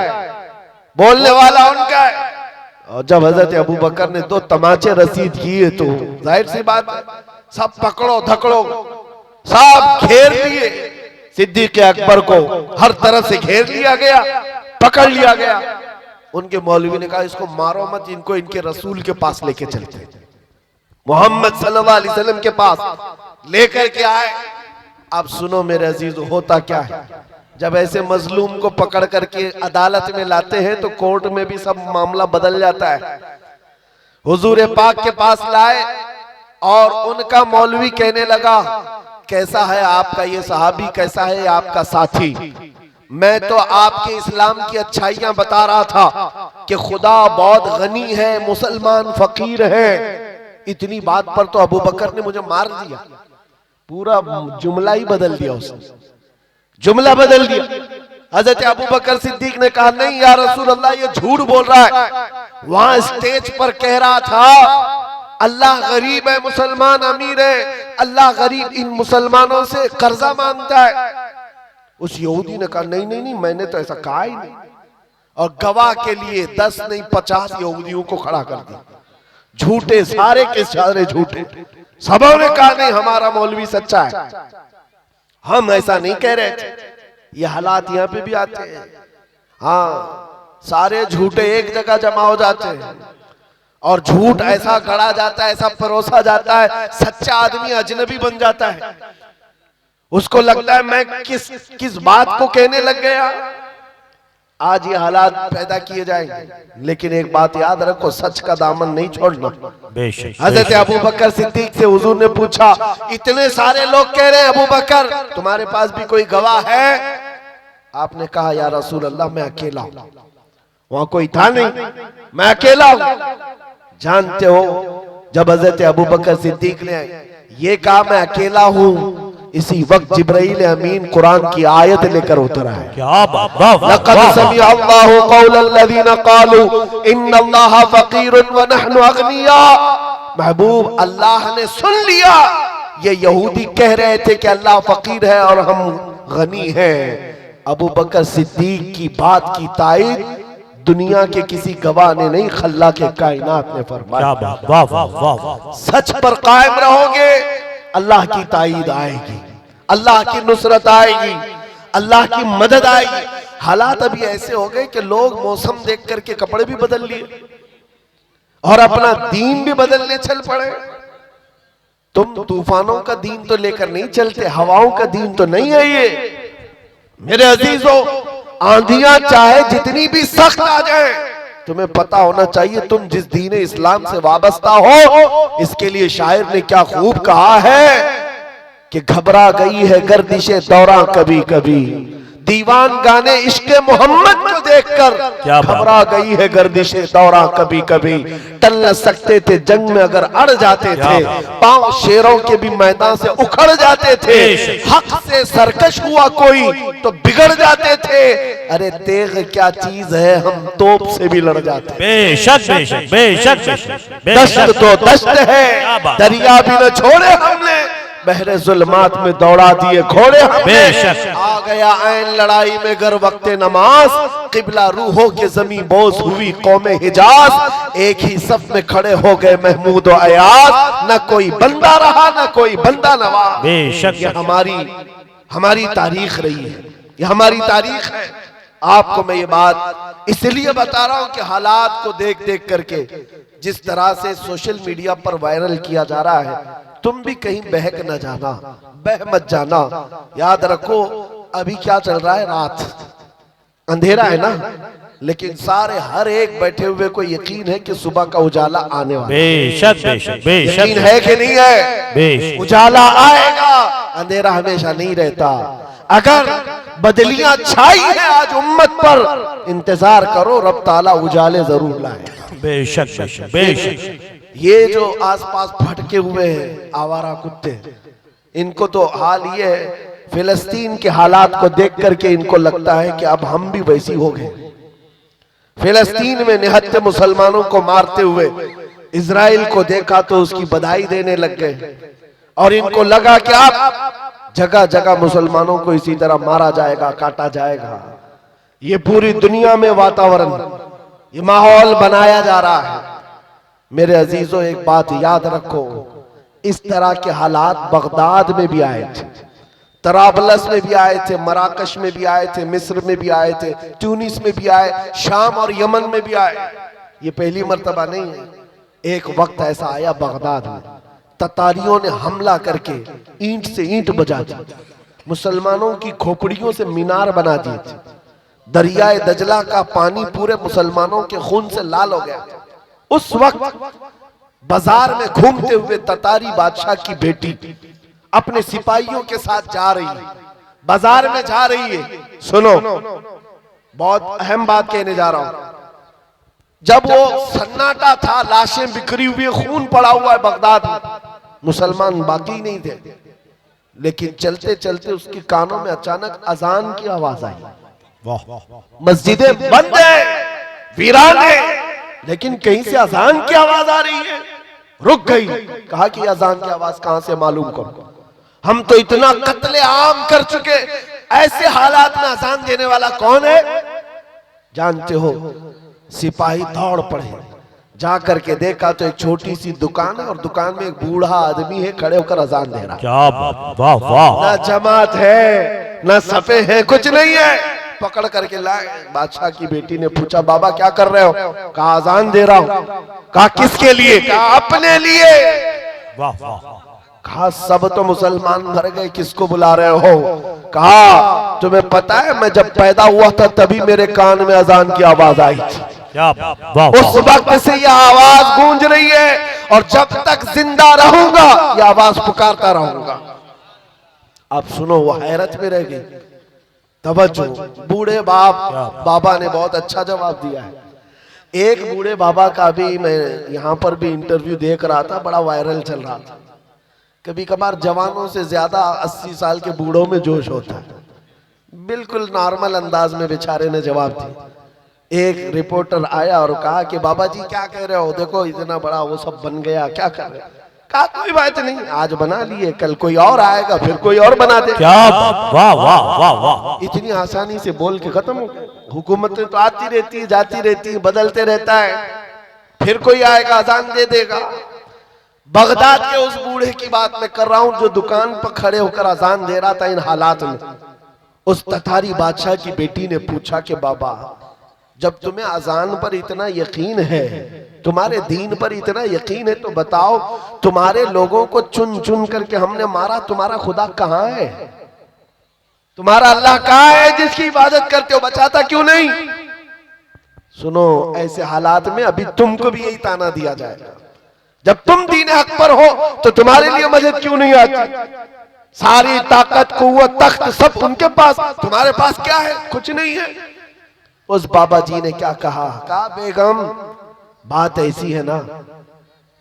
[SPEAKER 1] बोलने वाला उनका है। और जब हजरत अबू बकर ने 2 तमाचे रसीद किए तो जाहिर सी बात है सब पकड़ो धकड़ो, सब घेर लिए। सिद्दीक अकबर को हर तरफ से घेर लिया गया, पकड़ लिया गया। उनके मौलवी ने कहा इसको मारो मत, इनको इनके रसूल के पास लेके चलते, मोहम्मद सल्लल्लाहु अलैहि वसल्लम के पास लेकर के आए। अब सुनो मेरे अजीज, होता क्या है जब ऐसे मजलूम को पकड़ करके अदालत में लाते हैं तो कोर्ट में भी सब मामला बदल जाता है। हुजूर पाक के पास लाए और उनका मौलवी कहने लगा कैसा है आपका ये सहाबी, कैसा है आपका साथी। मैं तो आपके इस्लाम की अच्छाइयां बता रहा था कि खुदा बहुत गनी है, मुसलमान फकीर है। इतनी बात पर तो अबू बकर ने मुझे मार दिया, पूरा जुमला ही बदल दिया, उसने जुमला बदल दिया। हजरत अबू बकर सिद्दीक ने कहा नहीं या रसूल अल्लाह ये झूठ बोल रहा है। वहां स्टेज पर कह रहा था अल्लाह गरीब है, मुसलमान अमीर है, अल्लाह गरीब इन मुसलमानों से कर्जा मांगता है। उस यहूदी ने कहा नहीं नहीं नहीं, मैंने तो ऐसा कहा ही नहीं। और गवाह के लिए 10 नहीं 50 यहूदियों को खड़ा कर दिया, झूठे सारे के सारे झूठे। सबों ने कहा नहीं हमारा मौलवी सच्चा है, हम ऐसा नहीं कह रहे थे। ये हालात यहाँ पे भी आते हैं। हाँ, सारे झूठे एक जगह जमा हो जाते हैं और झूठ ऐसा गढ़ा जाता है, ऐसा परोसा जाता है, सच्चा आदमी अजनबी बन जाता है। उसको लगता है मैं किस बात को कहने लग गया। आज ये हालात पैदा किए जाएंगे, लेकिन एक बात याद रखो, सच का दामन नहीं छोड़ना। हजरत अबू बकर सिद्दीक से हुजूर ने पूछा इतने सारे लोग कह रहे हैं अबू बकर तुम्हारे पास भी कोई गवाह है। आपने कहा या रसूल अल्लाह मैं अकेला हूं, वहां कोई था नहीं, मैं अकेला हूं। जानते हो जब हजरत अबू बकर सिद्दीक ने ये कहा मैं अकेला हूं, इसी वक्त जिब्राइल अमीन कुरान की आयत लेकर उतरा है। क्या बात, लक़द समिअ अल्लाहु क़ौलल लज़ीना क़ालू इन्नल्लाहा फ़क़ीरुन व नहनु अग़निया। महबूब अल्लाह ने सुन लिया, ये यहूदी कह रहे थे कि अल्लाह फकीर है और हम गनी हैं। अबू बकर सिद्दीक की बात की तायद दुनिया के किसी गवाह ने नहीं, खल्ला के कायनात ने फरमाया। सच पर कायम रहोगे, अल्लाह की तायद आएगी, अल्लाह की नुसरत आएगी, अल्लाह की मदद आएगी। हालात अभी ऐसे हो गए कि लोग मौसम देख करके कपड़े भी बदल लिए और अपना दीन भी बदलने चल पड़े। तुम तूफानों का दीन तो लेकर नहीं चलते, हवाओं का दीन तो नहीं है ये। मेरे अजीजों, आंधियां चाहे जितनी भी सख्त आ जाए, तुम्हें पता होना चाहिए तुम जिस दीन इस्लाम से वाबस्ता हो। इसके लिए शायर ने क्या खूब कहा है कि घबरा गई है गर्दिशे दौरा कभी कभी, दीवान गाने इश्क़े मोहम्मद को देखकर घबरा गई है गर्दिशे दौरा कभी कभी। टल न सकते थे जंग में अगर अड़ जाते थे, पांव शेरों के भी मैदान से उखड़ जाते थे। हक से सरकश हुआ कोई तो बिगड़ जाते थे, अरे तेग क्या चीज है हम तोप से भी लड़ जाते। बेशक बेशक बेशक बेशक, दश्त तो दश्त है दरिया भी न छोड़े हमने, बहरे जुल्मात में दौड़ा दिए घोड़े हमने। आ गया ऐन लड़ाई में गर वक्ते नमाज, किबला रूहों के जमी बोस हुई कौमे हिजाज। एक ही सफ में खड़े हो गए महमूद और अयाज, न कोई बंदा रहा न कोई बंदा नवाज। ये हमारी तारीख रही है, ये हमारी तारीख है। आपको मैं ये बात इसलिए बता रहा हूं कि हालात को देख देख करके जिस तरह से सोशल मीडिया पर वायरल किया जा रहा है, तुम भी कहीं बहक न जाना, बह मत जाना। याद रखो अभी क्या चल रहा है, रात अंधेरा है ना, लेकिन सारे हर एक बैठे हुए को यकीन है कि सुबह का उजाला आने वाला है।
[SPEAKER 2] बेशक बेशक बेशक,
[SPEAKER 1] यकीन है कि नहीं है?
[SPEAKER 2] बेशक
[SPEAKER 1] उजाला आएगा, अंधेरा हमेशा नहीं रहता। अगर बदलियां छाई है आज उम्मत पर, इंतजार करो रब ताला उजाले जरूर लाए।
[SPEAKER 2] बेशक बेशक बेशक।
[SPEAKER 1] ये जो आसपास भटके हुए हैं आवारा कुत्ते, इनको तो हाल ये है, फिलिस्तीन के हालात को देख करके इनको लगता है कि अब हम भी वैसी हो गए। फिलिस्तीन में निहत्थे मुसलमानों को मारते हुए इजराइल को देखा तो उसकी बधाई देने लग गए, और इनको लगा कि अब जगह जगह मुसलमानों को इसी तरह मारा जाएगा, काटा जाएगा। ये पूरी दुनिया में वातावरण, ये माहौल बनाया जा रहा है। मेरे अजीजों एक बात याद रखो, इस तरह के हालात बगदाद में भी आए थे, तराबलस में भी आए थे, मराकश में भी आए थे, मिस्र में भी आए थे, ट्यूनिस में भी आए, शाम और यमन में भी आए। ये पहली मर्तबा नहीं है। एक वक्त ऐसा आया बगदाद में, ततारियों ने हमला करके ईंट से ईंट बजा दी, मुसलमानों की खोपड़ियों से मीनार बना दिए थे। दरियाए दजला का पानी पूरे मुसलमानों के खून से लाल हो गया। उस वक्त बाजार में घूमते हुए ततारी बादशाह की बेटी अपने सिपाहियों के साथ जा रही है, बाजार में जा रही है। सुनो, बहुत अहम बात कहने जा रहा हूं। जब वो सन्नाटा था, लाशें बिखरी हुई, खून पड़ा हुआ है बगदाद में, मुसलमान बाकी नहीं थे, लेकिन चलते चलते उसके कानों में अचानक अजान की आवाज आई। मस्जिदें बंद है, वीरान है, लेकिन कहीं से अजान की आवाज आ रही है। रुक गई, कहा कि अजान की आवाज कहां से मालूम करो, हम तो इतना कत्ले आम कर चुके, ऐसे हालात में अजान देने वाला कौन है? जानते हो, सिपाही दौड़ पड़े, जा करके देखा तो एक छोटी सी दुकान है, और दुकान में एक बूढ़ा आदमी है खड़े होकर अजान दे रहा।
[SPEAKER 2] क्या वाह वाह।
[SPEAKER 1] ना जमात है ना सफे हैं, कुछ नहीं है। पकड़ करके लाए। बादशाह की बेटी ने पूछा, बाबा क्या कर रहे हो? कहा अजान दे रहा हूं। कहा किसके लिए? कहा अपने लिए।
[SPEAKER 2] वाह वाह।
[SPEAKER 1] कहा सब तो मुसलमान मर गए, किसको बुला रहे हो? कहा तुम्हें पता है मैं जब पैदा हुआ था तभी मेरे कान में अजान की आवाज आई थी। उस वक्त से यह आवाज गूंज रही है, और जब तक जिंदा रहूंगा यह आवाज पुकारता रहूंगा। अब सुनो, वो हैरत में रह गई। तवज्जो, बूढ़े बाबा ने बहुत अच्छा जवाब दिया है। एक बूढ़े बाबा का भी मैं यहाँ पर भी इंटरव्यू देख रहा था, बड़ा वायरल चल रहा था। कभी कभार जवानों से ज्यादा 80 साल के बूढ़ों में जोश होता है। बिल्कुल नॉर्मल अंदाज में बेचारे ने जवाब दिया। एक रिपोर्टर आया और कहा कि बाबा जी क्या कह रहे हो, देखो इतना बड़ा वो सब बन गया, क्या कर रहे हो? कहा कोई बात नहीं, आज बना लिए, कल कोई और आएगा, फिर कोई और बना दे।
[SPEAKER 2] क्या वाह वाह वाह वाह।
[SPEAKER 1] इतनी आसानी से बोल के खत्म हो गया। हुकूमतें तो आती रहती है, जाती रहती है, बदलते रहता है, फिर कोई आएगा अजान दे देगा। बगदाद के उस बूढ़े की बात मैं कर रहा हूं जो दुकान पर खड़े होकर अजान दे रहा था इन हालात में। उस ततारी बादशाह की बेटी ने पूछा कि बाबा जब तुम्हें अजान पर इतना यकीन है, तुम्हारे दीन पर इतना यकीन है, तो बताओ तुम्हारे लोगों को चुन चुन करके हमने मारा, तुम्हारा खुदा कहाँ है? तुम्हारा अल्लाह कहाँ है जिसकी इबादत करते हो? बचाता क्यों नहीं? सुनो, ऐसे हालात में अभी तुमको भी यही ताना दिया जाएगा। जब तुम दीन हक पर हो तो तुम्हारे लिए मदद क्यों नहीं आती? सारी ताकत, कुव्वत, तख्त सब उनके पास, तुम्हारे पास क्या है? कुछ नहीं है। उस बाबा जी ने क्या कहा? कहा बेगम बात ऐसी है ना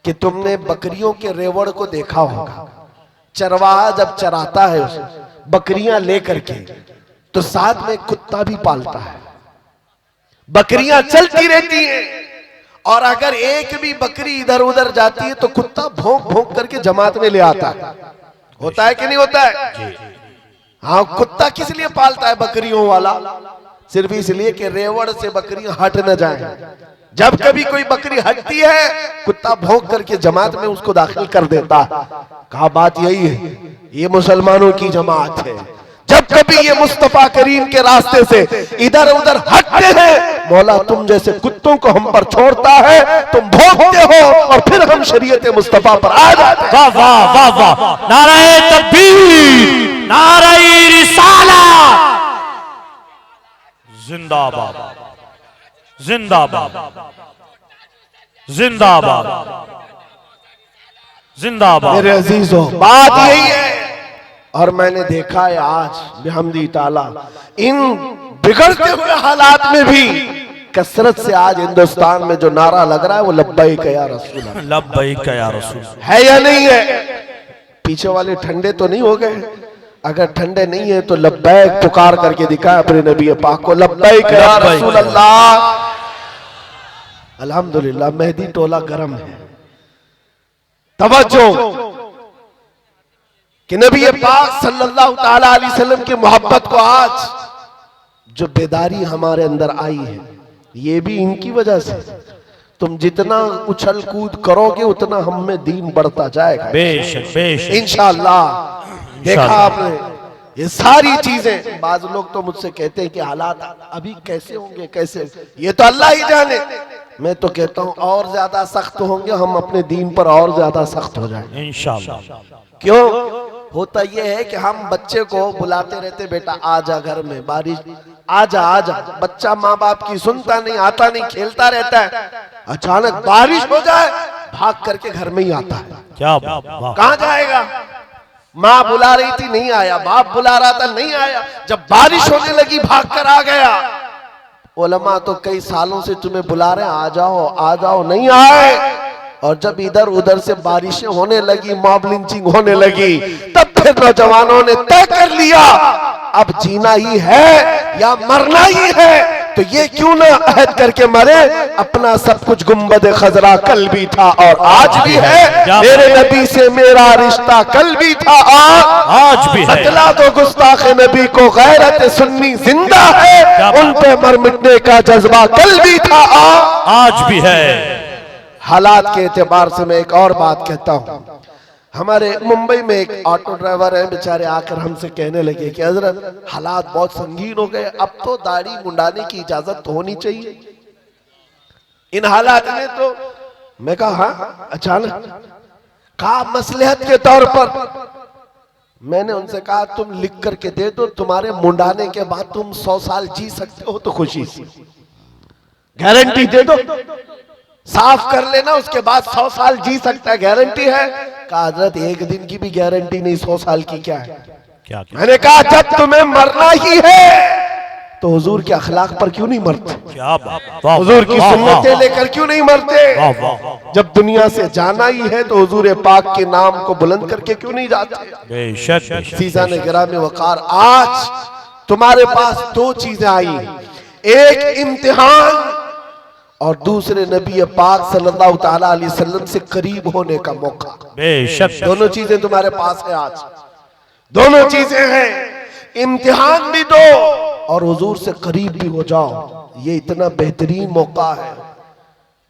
[SPEAKER 1] कि तुमने बकरियों के रेवड़ को देखा होगा। चरवाहा जब चराता है उसे बकरियां लेकर के, तो साथ में कुत्ता भी पालता है। बकरियां चलती रहती हैं और अगर एक भी बकरी इधर उधर जाती है तो कुत्ता भौंक भौंक करके जमात में ले आता है। होता है कि नहीं होता है? हाँ, कुत्ता किस लिए पालता है बकरियों वाला? सिर्फ इसलिए कि रेवड़ से बकरियां हट न जाएं। जब कभी कोई बकरी हटती है, कुत्ता भौंक करके जमात में उसको दाखिल कर देता है। कहा बात यही है, ये मुसलमानों की जमात है। जब कभी ये मुस्तफा करीम के रास्ते से इधर उधर हटते हैं, मौला तुम जैसे कुत्तों को हम पर छोड़ता है, तुम भौंकते हो और फिर हम शरीयत मुस्तफा पर आ जाते हैं।
[SPEAKER 2] वाह वाह वाह वाह, नारे तकबीर, नारे रिसालत, जिंदाबाद जिंदाबाद जिंदाबाद जिंदाबाद।
[SPEAKER 1] मेरे अजीजों, बात यही है। और मैंने देखा है आज बिहम्दी ताला इन बिगड़ते हुए हालात में भी कसरत से आज हिंदुस्तान में जो नारा लग रहा है वो लब्बैक या रसूल अल्लाह,
[SPEAKER 2] लब्बैक या रसूल
[SPEAKER 1] है या नहीं है? पीछे वाले ठंडे तो नहीं हो गए? अगर ठंडे नहीं है तो लब्बैक पुकार करके दिखाए अपने नबी पाक को, लब्बैक या रसूल अल्लाह। अल्हम्दुलिल्लाह मेहदी टोला गरम है। तवज्जो कि नबी पाक सल्लल्लाहु ताला अलैहि वसल्लम की मोहब्बत को आज जो बेदारी हमारे अंदर आई है, ये भी इनकी वजह से। तुम जितना उछल कूद करोगे उतना हम में दीन बढ़ता जाएगा
[SPEAKER 2] बेशक बेशक
[SPEAKER 1] इंशाअल्लाह। देखा आपने ये सारी चीजें। बाज लोग तो मुझसे कहते हैं कि हालात अभी कैसे होंगे, कैसे, ये तो अल्लाह ही जाने। मैं तो कहता हूं और ज्यादा सख्त होंगे हम, अपने दीन पर और ज्यादा सख्त हो जाएंगे
[SPEAKER 2] इंशाअल्लाह।
[SPEAKER 1] क्यों? होता यह है कि हम बच्चे को बुलाते रहते, बेटा आजा घर में, बारिश आजा आजा। बच्चा माँ बाप की सुनता नहीं, आता नहीं, खेलता रहता है। अचानक बारिश हो जाए, भाग करके घर में ही आता है।
[SPEAKER 2] क्या बात,
[SPEAKER 1] कहां जाएगा? माँ बुला रही थी नहीं आया, बाप बुला रहा था नहीं आया, जब बारिश होने लगी भाग कर आ गया। उलमा तो कई सालों से तुम्हें बुला रहे आ जाओ नहीं आए। और जब इधर उधर से बारिशें होने लगी, मॉब लिंचिंग होने लगी, तब फिर नौजवानों ने तय कर लिया अब जीना ही है या मरना ही है। तो ये क्यों ना अहद करके मरे, अपना सब कुछ गुंबद खजरा कल भी था और आज भी है, मेरे नबी से मेरा रिश्ता कल भी था और
[SPEAKER 2] आज भी है।
[SPEAKER 1] बतला दो गुस्ताख नबी को गैरत सुन्नी जिंदा है, उन पे मर मिटने का जज्बा कल भी था और
[SPEAKER 2] आज भी है।
[SPEAKER 1] हालात के एतबार से मैं एक और बात कहता हूँ। हमारे मुंबई में एक ऑटो ड्राइवर है, बेचारे आकर हमसे कहने लगे कि हजरत हालात बहुत संगीन हो गए, अब तो दाढ़ी मुंडाने की इजाजत तो होनी चाहिए इन हालात में। तो मैं कहा हाँ, अचानक कहा मसलहत के तौर पर। मैंने उनसे कहा तुम लिख करके दे दो, तुम्हारे मुंडाने के बाद तुम 100 साल जी सकते हो तो खुशी से गारंटी दे दो, साफ कर लेना, उसके बाद 100 साल जी सकता है, गारंटी है। कहा हजरत एक दिन की भी गारंटी नहीं, 100 साल की क्या है?
[SPEAKER 2] क्या
[SPEAKER 1] मैंने कहा जब तुम्हें मरना ही है तो हुजूर के अखलाक पर क्यों नहीं मरते?
[SPEAKER 2] क्या बात, वाह,
[SPEAKER 1] हुजूर की
[SPEAKER 2] वाह,
[SPEAKER 1] सुन्नतें
[SPEAKER 2] वाह,
[SPEAKER 1] लेकर क्यों नहीं मरते?
[SPEAKER 2] वाह, वाह।
[SPEAKER 1] जब दुनिया से जाना ही है तो हुजूर पाक के नाम को बुलंद करके क्यों नहीं जाते?
[SPEAKER 2] बेशक बेशक।
[SPEAKER 1] सीज़ान गिरामी वकार, आज तुम्हारे पास दो चीजें आई, एक इम्तिहान और दूसरे नबी पाक सल्लल्लाहु ताला अलैहि वसल्लम से करीब होने का मौका।
[SPEAKER 2] बेशक
[SPEAKER 1] दोनों चीजें तुम्हारे पास है आज, दोनों चीजें हैं। इम्तिहान भी दो और हुजूर से करीब भी हो जाओ, ये इतना बेहतरीन मौका है।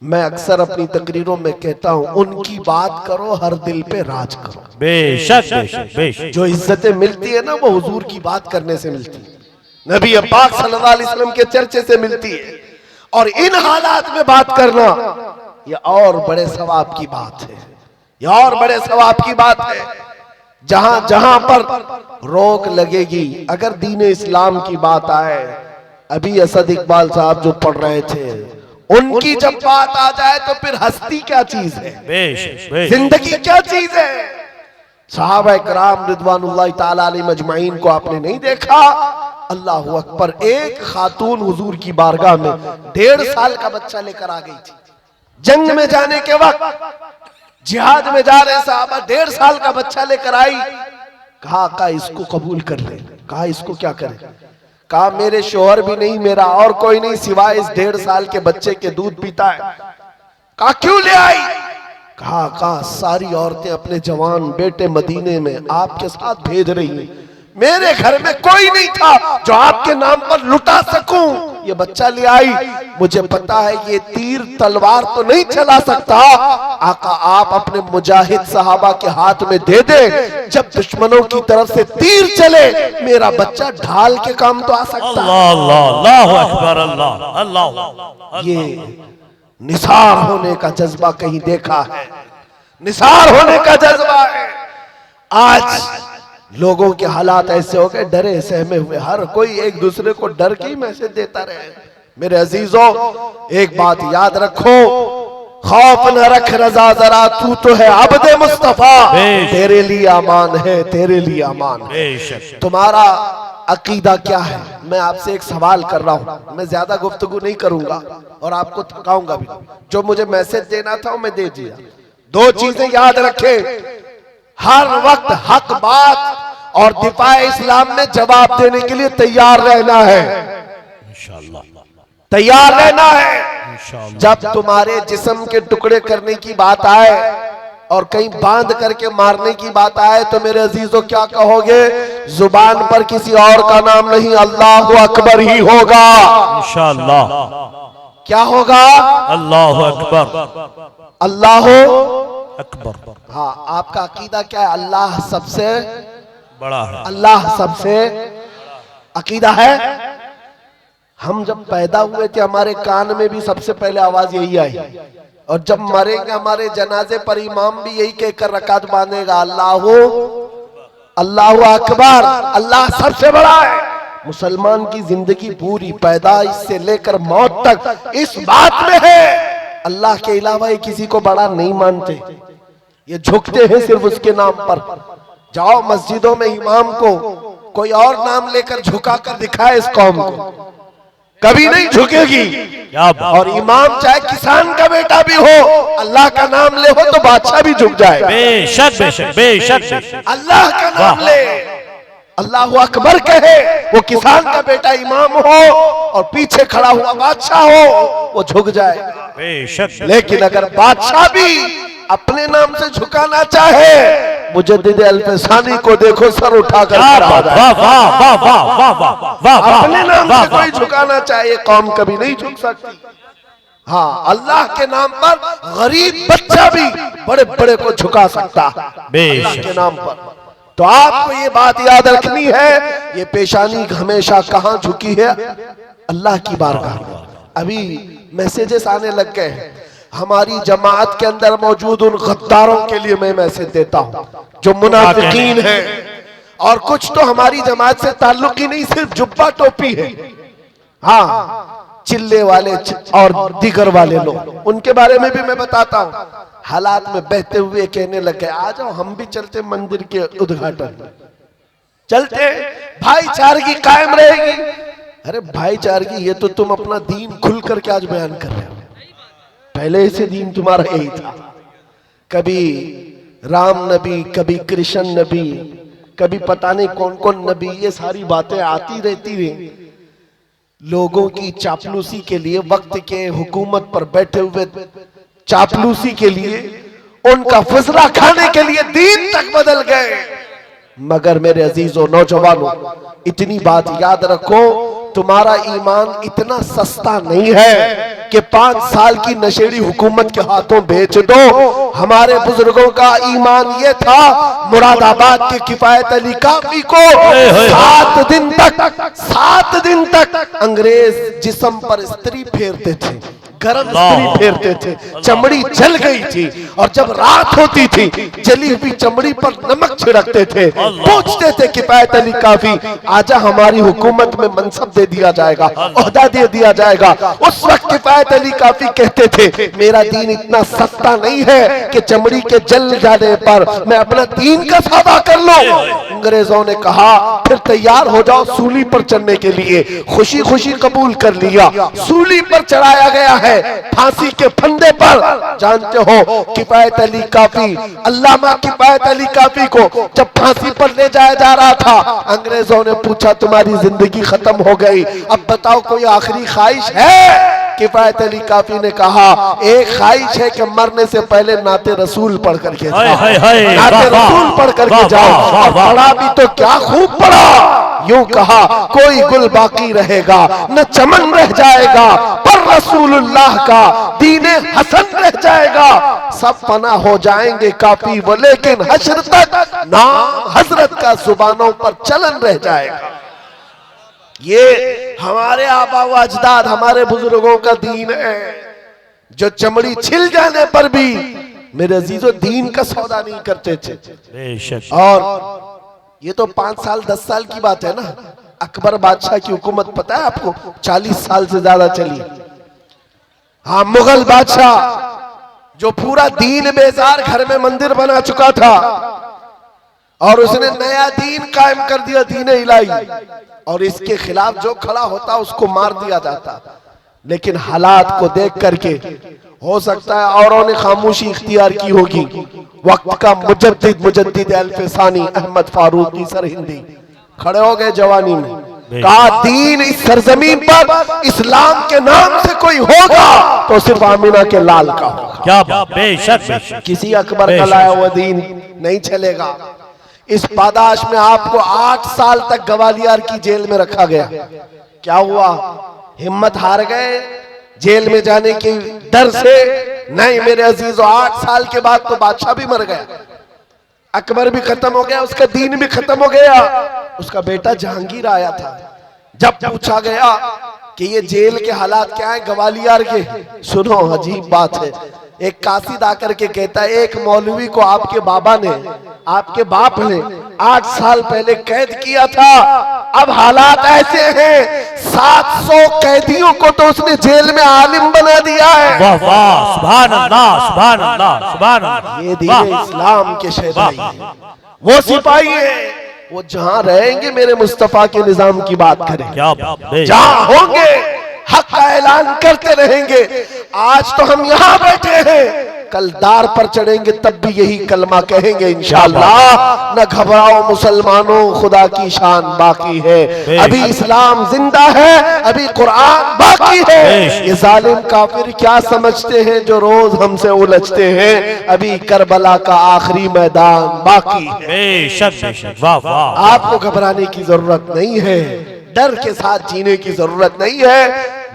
[SPEAKER 1] मैं अक्सर अपनी तकरीरों में कहता हूं, उनकी बात करो हर दिल पे राज करो।
[SPEAKER 2] बेशक बेशक बेशक।
[SPEAKER 1] जो इज्जतें मिलती है ना वो हुजूर की बात करने से मिलती है, नबी पाक सल्लल्लाहु अलैहि वसल्लम के चर्चे से मिलती है। और इन हालात में बात करना ये और बड़े सवाब की बात है, ये और बड़े सवाब की बात है। जहां जहां पर रोक लगेगी, अगर दीन इस्लाम की बात आए, अभी असद इकबाल साहब जो पढ़ रहे थे, उनकी जब बात आ जाए तो फिर हस्ती क्या चीज है,
[SPEAKER 2] बेशक बेशक।
[SPEAKER 1] जिंदगी क्या चीज है। सहाबा इकराम रिदवानुल्लाह ताला अलैहिम अजमाइन को आपने नहीं देखा? अल्लाह अकबर, एक खातून हुजूर की बारगाह में 1.5 साल का बच्चा लेकर आ गई थी। जंग में जाने के वक्त, जिहाद में जा रहे साहबा, 1.5 साल का बच्चा लेकर आई। कहा इसको कबूल कर ले। कहा इसको क्या करें? कहा मेरे शोहर भी नहीं, मेरा और कोई नहीं सिवाय इस 1.5 साल के बच्चे के दूध पीता है। कहा क्यों ले आई? कहा सारी औरतें अपने जवान बेटे मदीने में आपके साथ भेज रही हैं, मेरे घर में कोई नहीं था जो आपके नाम पर लुटा सकूं, ये बच्चा ले आई। मुझे पता है ये तीर तलवार तो नहीं चला सकता, आका आप अपने मुजाहिद सहाबा के हाथ में दे दे, जब दुश्मनों की तरफ से तीर चले मेरा बच्चा ढाल के काम तो आ सकता है।
[SPEAKER 2] अल्लाह अकबर, अल्लाह अल्लाह।
[SPEAKER 1] ये निसार होने का जज्बा कहीं देखा है? निसार होने का जज्बा है। आज लोगों के हालात ऐसे हो गए, डरे सहमे हुए, हर कोई एक दूसरे को डर के मैसेज देता रहे। मेरे अजीजों, एक बात याद रखो, खौफ न रख रजा जरा, तू तो है अब्दे मुस्तफा, तेरे लिए अमान है, तेरे लिए अमान है। तुम्हारा अकीदा क्या है? मैं आपसे एक सवाल कर रहा हूं, मैं ज्यादा गुफ्तगू नहीं करूंगा और आपको थकाऊंगा भी। जो मुझे मैसेज देना था वो मैं दे दिया। दो चीजें याद रखें, हर वक्त हक बात और दिफाए इस्लाम में जवाब देने के लिए तैयार रहना है,
[SPEAKER 2] इंशाअल्लाह
[SPEAKER 1] तैयार रहना है।
[SPEAKER 2] इंशाअल्लाह।
[SPEAKER 1] जब तुम्हारे जिस्म के टुकड़े करने की बात आए और कहीं बांध करके मारने की बात आए तो मेरे अजीजों क्या कहोगे? जुबान पर किसी और का नाम नहीं, अल्लाह अकबर ही होगा।
[SPEAKER 2] इंशाअल्लाह।
[SPEAKER 1] क्या होगा?
[SPEAKER 2] अल्लाह अकबर,
[SPEAKER 1] अल्लाह
[SPEAKER 2] अकबर।
[SPEAKER 1] हाँ, आपका अकीदा क्या है? अल्लाह सबसे
[SPEAKER 2] बड़ा है।
[SPEAKER 1] अल्लाह सबसे अकीदा है। हम जब पैदा हुए थे हमारे कान में भी सबसे पहले आवाज यही आई, और जब मरेंगे हमारे जनाजे पर इमाम भी यही कहकर रकात बांधेगा, अल्लाह अकबर, अल्लाह सबसे बड़ा है। मुसलमान की जिंदगी पूरी पैदाइश से लेकर मौत तक इस बात में है, अल्लाह के अलावा ये किसी को बड़ा नहीं मानते, ये झुकते हैं सिर्फ उसके नाम पर। जाओ मस्जिदों में इमाम को कोई और नाम लेकर झुका कर दिखाए इस कौम को, कभी नहीं झुकेगी। और इमाम चाहे किसान का बेटा भी हो, अल्लाह का नाम ले हो तो बादशाह भी झुक जाए।
[SPEAKER 2] बेशक बेशक बेशक।
[SPEAKER 1] अल्लाह का नाम ले, अल्लाह अकबर कहे, वो किसान का बेटा इमाम हो और पीछे खड़ा हुआ बादशाह हो, वो झुक जाए
[SPEAKER 2] बेशक।
[SPEAKER 1] लेकिन अगर बादशाह भी अपने नाम से झुकाना चाहे, मुजद्दिद अल्फसानी को देखो सर उठाकर अपने नाम से कोई झुकाना चाहे, कौम कभी नहीं झुक सकती। हाँ, अल्लाह के नाम पर गरीब बच्चा भी बड़े बड़े को झुका सकता है अल्लाह के नाम पर। तो आपको ये बात याद रखनी है, ये पेशानी हमेशा कहाँ झुकी है? अल्लाह की बारगाह में। अभी मैसेजेस आने लग गए हैं, हमारी जमात के अंदर मौजूद उन गद्दारों के लिए मैं मैसेज देता हूं जो मुनाफिकीन है, और कुछ तो हमारी जमात से ताल्लुक ही नहीं, सिर्फ जुब्बा टोपी है। हाँ, चिल्ले वाले और दिगर वाले लोग, उनके बारे में भी मैं बताता हूं। हालात में बहते हुए कहने लगे, आ जाओ हम भी चलते मंदिर के उद्घाटन, चलते, भाईचारगी कायम रहेगी। अरे भाईचारगी, ये तो तुम अपना दीन खुल करके आज बयान कर रहे हो, पहले से दीन तुम्हारा यही था। कभी राम नबी, कभी कृष्ण नबी, कभी पता नहीं कौन कौन नबी, ये सारी बातें आती रहती रही। लोगों की चापलूसी के लिए, वक्त के हुकूमत पर बैठे हुए चापलूसी के लिए, उनका फजला खाने के लिए दीन तक बदल गए। मगर मेरे अजीजों नौजवानों, इतनी बात याद रखो, तुम्हारा ईमान इतना सस्ता नहीं है कि 5 साल की नशेड़ी हुकूमत के हाथों बेच दो। हमारे बुजुर्गों का ईमान ये था, मुरादाबाद के किफायत अली काफी को 7 दिन तक अंग्रेज जिस्म पर स्त्री फेरते थे, गरम स्त्री फेरते थे, चमड़ी जल गई थी, और जब रात होती थी जली हुई चमड़ी पर नमक छिड़कते थे, पूछते थे किफायत अली काफी, आजा हमारी हुकूमत में मनसब दे दिया जाएगा, ओहदा दे दिया जाएगा। उस वक्त किफायत अली काफी कहते थे, मेरा दीन इतना सस्ता नहीं है कि चमड़ी के जल जाने पर मैं अपना दीन का सौदा कर लूं। अंग्रेजों ने कहा, फिर तैयार हो जाओ सूली पर चढ़ने के लिए। खुशी खुशी कबूल कर लिया, सूली पर चढ़ाया गया है, फांसी के फंदे पर। जानते हो किफायत अली काफी, अल्लामा किफायत अली काफी को जब फांसी पर ले जाया जा रहा था, अंग्रेजों ने पूछा तुम्हारी जिंदगी खत्म हो गई, अब बताओ कोई आखिरी ख्वाहिश है? किफायत अली काफी ने कहा एक ख्वाहिश है कि मरने से पहले नाते रसूल पढ़ करके जाओ, नाते रसूल पढ़ करके जाओ। और पढ़ा भी तो क्या खूब पढ़ा, यूं कहा कोई गुल बाकी रहेगा न चमन रह जाएगा, पर रसूलुल्लाह का दीने हसन रह जाएगा। सब फना हो जाएंगे काफी वो, लेकिन हश्र तक नाम हजरत का जुबानों पर चलन रह जाएगा। ये हमारे आबा व अजदाद, हमारे बुजुर्गों का दीन है, जो चमड़ी छिल जाने पर भी मेरे अजीजों दीन का सौदा नहीं करते थे। और ये तो 5 साल 10 साल की बात है ना। अकबर बादशाह की हुकूमत पता है आपको 40 साल से ज्यादा चली। हाँ, मुगल बादशाह जो पूरा दीन बेजार घर में मंदिर बना चुका था और उसने नया दीन कायम कर दिया, दीन इलाही, और इसके खिलाफ जो खड़ा होता उसको मार दिया जाता। लेकिन हालात को देख करके हो सकता है औरों ने खामोशी इख्तियार की होगी। वक्त का मुजद्दिद अल्फसानी अहमद फारूकी सरहिंदी खड़े हो गए जवानी में, कहा दीन इस सरजमीन पर इस्लाम के नाम से कोई होगा तो सिर्फ आमिना के लाल का होगा।
[SPEAKER 2] क्या बात, बेशक
[SPEAKER 1] किसी अकबर का लाया हुआ दीन नहीं चलेगा। इस पादाश में आपको 8 साल तक ग्वालियर की जेल में रखा गया। क्या हुआ, हिम्मत हार गए जेल में जाने के डर से? नहीं मेरे अजीजों, 8 साल के बाद तो बादशाह भी मर गया, अकबर भी खत्म हो गया, उसका दीन भी खत्म हो गया। उसका बेटा जहांगीर आया था। जब पूछा गया कि ये जेल के हालात क्या है ग्वालियर के, सुनो अजीब बात है, एक कासिद आकर के कहता है एक मौलवी को आपके बाबा ने, आपके बाप ने 8 साल पहले कैद किया था। अब हालात ऐसे हैं 700 कैदियों को तो उसने जेल में आलिम बना दिया है।
[SPEAKER 2] वाह वाह, सुभान अल्लाह, सुभान अल्लाह, सुभान अल्लाह।
[SPEAKER 1] ये दीन इस्लाम के शहदाई हैं, वो सिपाही हैं, वो जहां रहेंगे मेरे मुस्तफा के निजाम की बात करें,
[SPEAKER 2] क्या बात,
[SPEAKER 1] जहां होंगे हक का ऐलान करते रहेंगे। आज तो हम यहाँ बैठे हैं, कल दार पर चढ़ेंगे तब भी यही कलमा कहेंगे इंशाअल्लाह। न घबराओ मुसलमानों, खुदा की शान बाकी है, अभी इस्लाम जिंदा है, अभी कुरान बाकी है। ये जालिम काफिर क्या समझते हैं जो रोज हमसे उलझते हैं, अभी करबला का आखिरी मैदान बाकी है।
[SPEAKER 2] बेशक बेशक, वाह वाह।
[SPEAKER 1] आपको घबराने की जरूरत नहीं है, डर के साथ जीने की जरूरत नहीं है,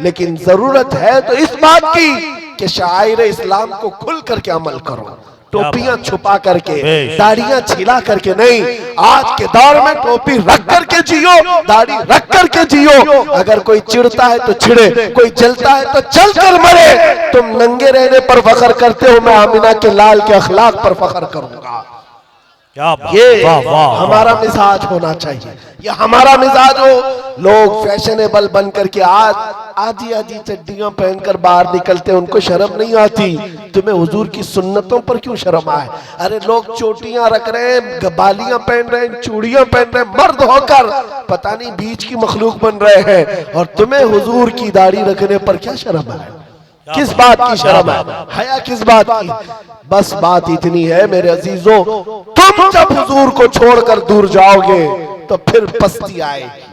[SPEAKER 1] लेकिन जरूरत है तो इस बात की कि शायर इस्लाम को खुल करके अमल करो, टोपियां छुपा करके, दाढ़ियां छिला करके नहीं। आज के दौर में टोपी रख करके जियो, दाढ़ी रख करके जियो। अगर कोई चिढ़ता है तो चिढ़े, कोई जलता है तो जल कर मरे। तुम नंगे रहने पर फख्र करते हो, मैं आमिना के लाल के अखलाक पर फख्र करूंगा। ये हमारा मिजाज होना चाहिए, ये हमारा मिजाज हो। लोग फैशनेबल बन करके आज आधी आधी चड्डियां पहनकर बाहर निकलते हैं, उनको शर्म नहीं आती। तुम्हें हुजूर की सुन्नतों पर क्यों शर्म आए? अरे लोग चोटियां रख रहे हैं, बालियां पहन रहे हैं, चूड़ियां पहन रहे हैं, मर्द होकर पता नहीं बीच की मखलूक बन रहे हैं, और तुम्हें हुजूर की दाढ़ी रखने पर क्या शर्म है? किस बात की शर्म है? हया किस बात की? बस बात इतनी है मेरे अजीजों, तुम जब हुजूर को छोड़कर दूर जाओगे तो फिर पस्ती आएगी,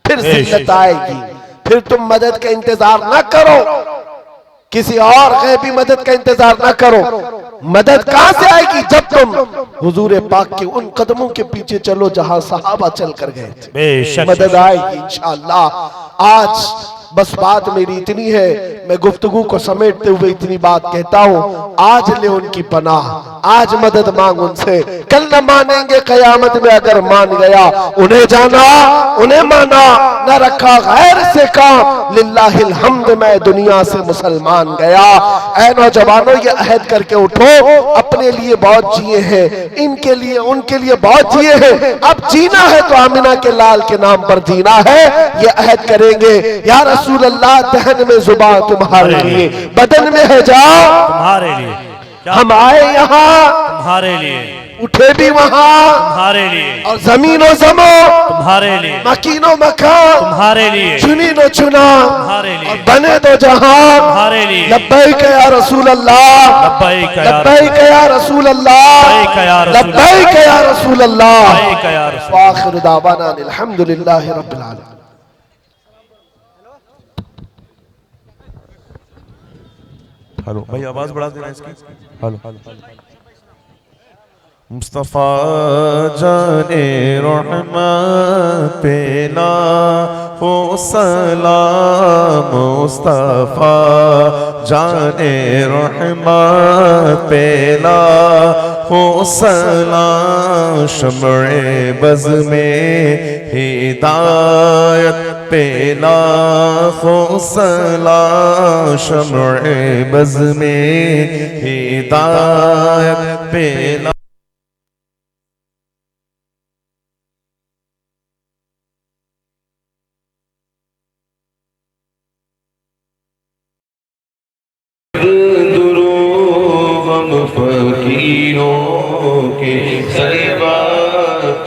[SPEAKER 1] फिर जिल्लत आएगी, फिर तुम मदद का इंतजार ना करो, किसी और गैबी मदद का इंतजार ना करो। मदद कहां से आएगी? जब तुम हुजूर पाक के उन कदमों के पीछे चलो जहां सहाबा चल कर गए थे, मदद आएगी इंशाअल्लाह। आज बस बात मेरी इतनी है, मैं गुफ्तगू को समेटते हुए इतनी बात कहता हूँ, आज ले उनकी पनाह, आज मदद मांग उनसे, कल न मानेंगे कयामत में अगर मान गया। उन्हें जाना, उन्हें माना, न रखा गैर से काम, लिल्लाहिल हम्द मैं दुनिया से मुसलमान गया। ऐ नौजवानों, ये अहद करके उठो, अपने लिए बहुत जिए हैं, इनके लिए उनके लिए बहुत जिए हैं, अब जीना है तो आमिना के लाल के नाम पर जीना है। ये अहद करेंगे, या रसूल अल्लाह दहन में जुबान तुम्हारे लिए, बदन में है जान
[SPEAKER 2] तुम्हारे लिए,
[SPEAKER 1] हम आए यहाँ
[SPEAKER 2] तुम्हारे लिए,
[SPEAKER 1] उठे भी वहाँ
[SPEAKER 2] तुम्हारे लिए,
[SPEAKER 1] और जमीनो जमो
[SPEAKER 2] तुम्हारे लिए,
[SPEAKER 1] मकीनो मकान
[SPEAKER 2] तुम्हारे लिए,
[SPEAKER 1] चुनी नो चुना,
[SPEAKER 2] तुम्हारे लिए,
[SPEAKER 1] और बने तो जहां
[SPEAKER 2] तुम्हारे लिए।
[SPEAKER 1] लब्बैक या रसूल अल्लाह,
[SPEAKER 2] लब्बैक
[SPEAKER 1] या रसूल अल्लाह, लब्बैक या रसूल अल्लाह। व आखिर दावाना अल्हम्दुलिल्लाहि रब्बिल आलमीन।
[SPEAKER 3] हेलो भाई, आवाज बढ़ा देना इसकी। हेलो मुस्तफ़ा जाने रहमत पेला हो सलाम, मुस्तफ़ा जाने रहमत पेला हो सलाम, शम्ए बज़ में हिदायत पेला हो सलाम, शम्ए बज़ में हिदायत पेला। फकीरों के सरवा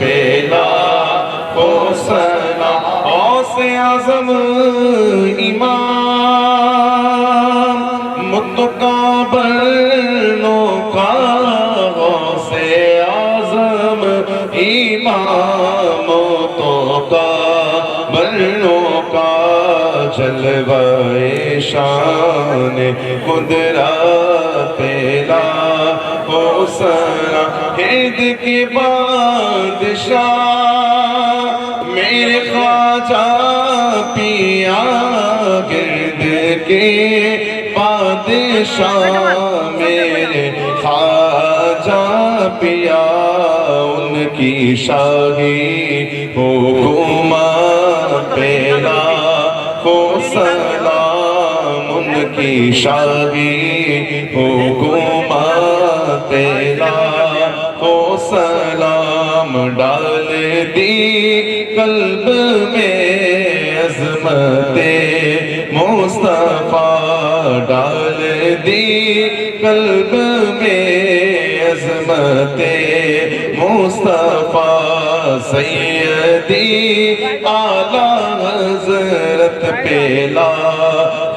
[SPEAKER 3] पेला हो सलाम, औसे आज़म इमाम मुतक़ब्बलों का, औसे आज़म इमाम मुतक़ब्बलों का, जलवाए शान कुदरत पेला हो सलाम, हिंद के बादशाह मेरे ख्वाजा पिया, गिरद के बादशाह मेरे ख्वाजा पिया, उनकी शाही हुकूमत पेला हो सलाम, उनकी शाही हुकूमत पेला हो सलाम, डाल दी कल्ब में अज़मते मुस्तफ़ा, डाल दी कल्ब में अज़मते मुस्तफ़ा, सैयदी आला हज़रत पेला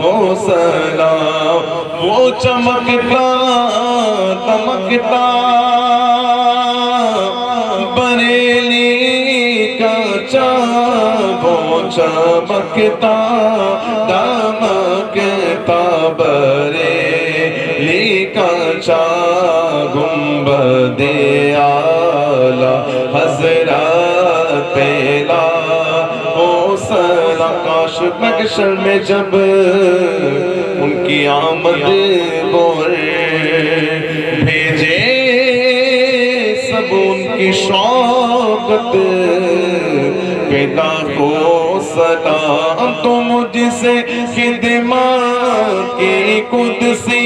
[SPEAKER 3] हो सलाम, वो चमकता दमकता बरेली का वो चमकता दमकता बरेली का गुंबदे आला हज़रत पेला हो सलाम, काश महशर में जब उनकी आमद बोल भेजे सब उनकी शौकत पैदा हो सलाम, तो मुझसे खिदमत की कुदसी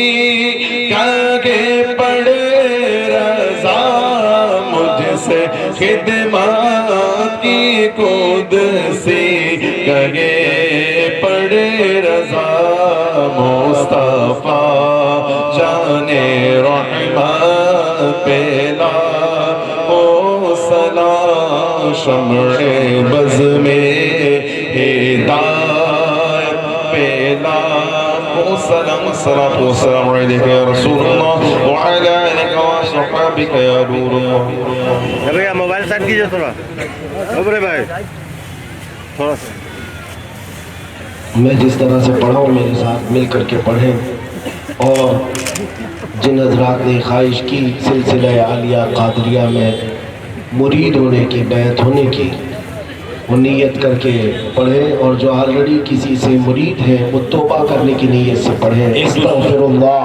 [SPEAKER 3] करके पड़े रज़ा, मुझसे खिदमत की कुदसी करके पड़े रज़ा, मुस्तफ़ा जाने रहमत पेला हो सलाम, शम्ए बज़ में हिदायत पेला हो सलाम, सलातो वस्सलाम अलैका या रसूलल्लाह व अला आलिका व अस्हाबिका या नूरल्लाह।
[SPEAKER 4] भैया मोबाइल साइड कीजिए थोड़ा, अबरे भाई थोड़ा सा।
[SPEAKER 1] मैं जिस तरह से पढ़ा हूँ मेरे साथ मिल करके पढ़ें, और जिन हज़रात ने ख्वाहिश की सिलसिला आलिया कादरिया में मुरीद होने की, बैत होने की, वो नीयत करके पढ़ें, और जो ऑलरेडी किसी से मुरीद हैं वो तौबा करने की नीयत से पढ़ें। अस्तग़फिरुल्लाह,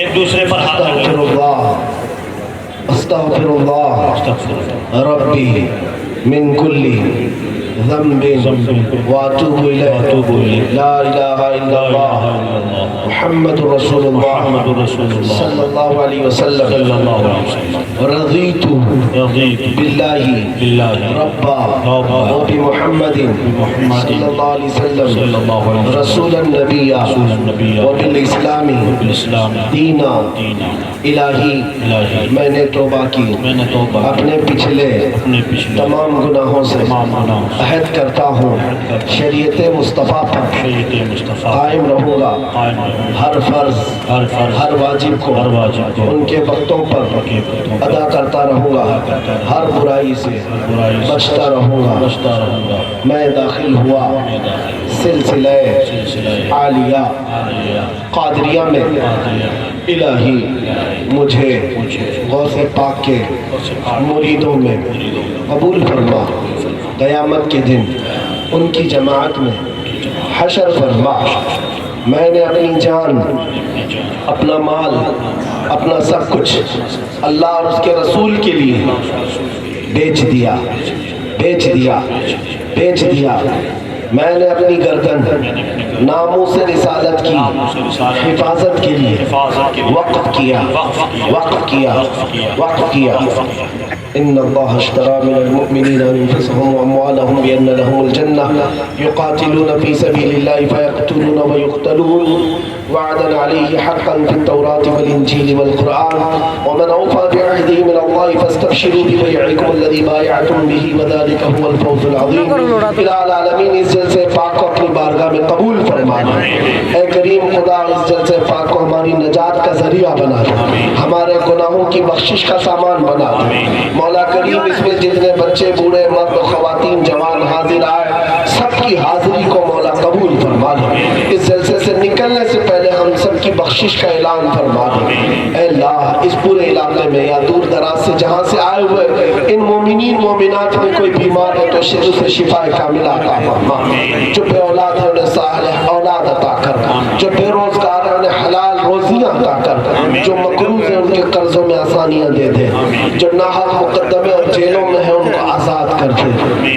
[SPEAKER 4] एक दूसरे पर हाथ
[SPEAKER 1] अस्तग़फिरुल्लाह, अस्तग़फिरुल्लाह रब्बी मिन कुल्ली ज़म्बिन व अतूबु इलैहि, ला इलाहा इल्लल्लाह मुहम्मदुर रसूलुल्लाह सल्लल्लाहु अलैहि वसल्लम, रज़ीतु बिल्लाहि रब्बा व बि मुहम्मदिन सल्लल्लाहु अलैहि वसल्लम रसूलन नबिय्या व बिल इस्लामी दीना इलाही। मैंने तौबा की अपने पिछले तमाम गुनाहों से, अहद करता हूँ शरीयत मुस्तफ़ा पर कायम रहूँगा, हर फर्ज हर वाजिब को उनके वक्तों पर अदा करता रहूँगा, हर बुराई से बचता रहूँगा। मैं दाखिल हुआ सिलसिले आलिया कादरिया में, इलाही मुझे गौसे पाक के मुरीदों में कबूल फरमा। क़यामत के दिन उनकी जमात में हशर फरमा। मैंने अपनी जान, अपना माल, अपना सब कुछ अल्लाह और उसके रसूल के लिए बेच दिया। मैंने अपनी गर्दन नामों से रिसालत की हिफाजत के लिए वक्फ किया। इन्नल्लाह अश्तरा मिनल मुअमिनीना अनफुसहुम व अम्वालहुम बिअन्न लहुमुल जन्नह युकातिलूना फी सबीलिल्लाहि फयक़्तुलूना व युक़्तलून वअदन अलैहि हक़्क़न फित तौराति वल इंजील वल कुरआन व मन औफ़ा बिअहदिही मिनल्लाहि फस्तबशिरू बिबैइकुम अल्लज़ी बायअतुम बिही व ज़ालिका हुवल फ़ौज़ुल अज़ीम। इलाल आलमीन इस जलसे पाक को अपनी बारगाह में कबूल फरमाना। ऐ करीम खुदा इस जलसे पाक को हमारी नजात का जरिया बना दे, हमारे गुनाहों की बख्शिश का सामान बना दे। मौला करीम इसमें जितने बच्चे, बूढ़े, मर्द, खवातीन, जवान हाजिर आए, सबकी हाजिरी को मौला कबूल फरमा दे। इस जलसे से निकलने से पहले हम सबकी बख्शिश का ऐलान फरमा दे। ऐ अल्लाह इस पूरे इलाके में या दूर दराज से जहाँ से आए हुए इन मोमिनीन मोमिनात में कोई बीमार है तो उसे शिफाए कामिला अता फरमा। जो बे औलाद है उन्हें सालेह औलाद अता कर, जो बेरोजगार है उन्हें हलाल रोजियां अता कर, जो मकरूज है उनके कर्जों में आसानियां दे दे, जो नाहक मुकद्दमे और जेलों में है उनको आजाद कर दे।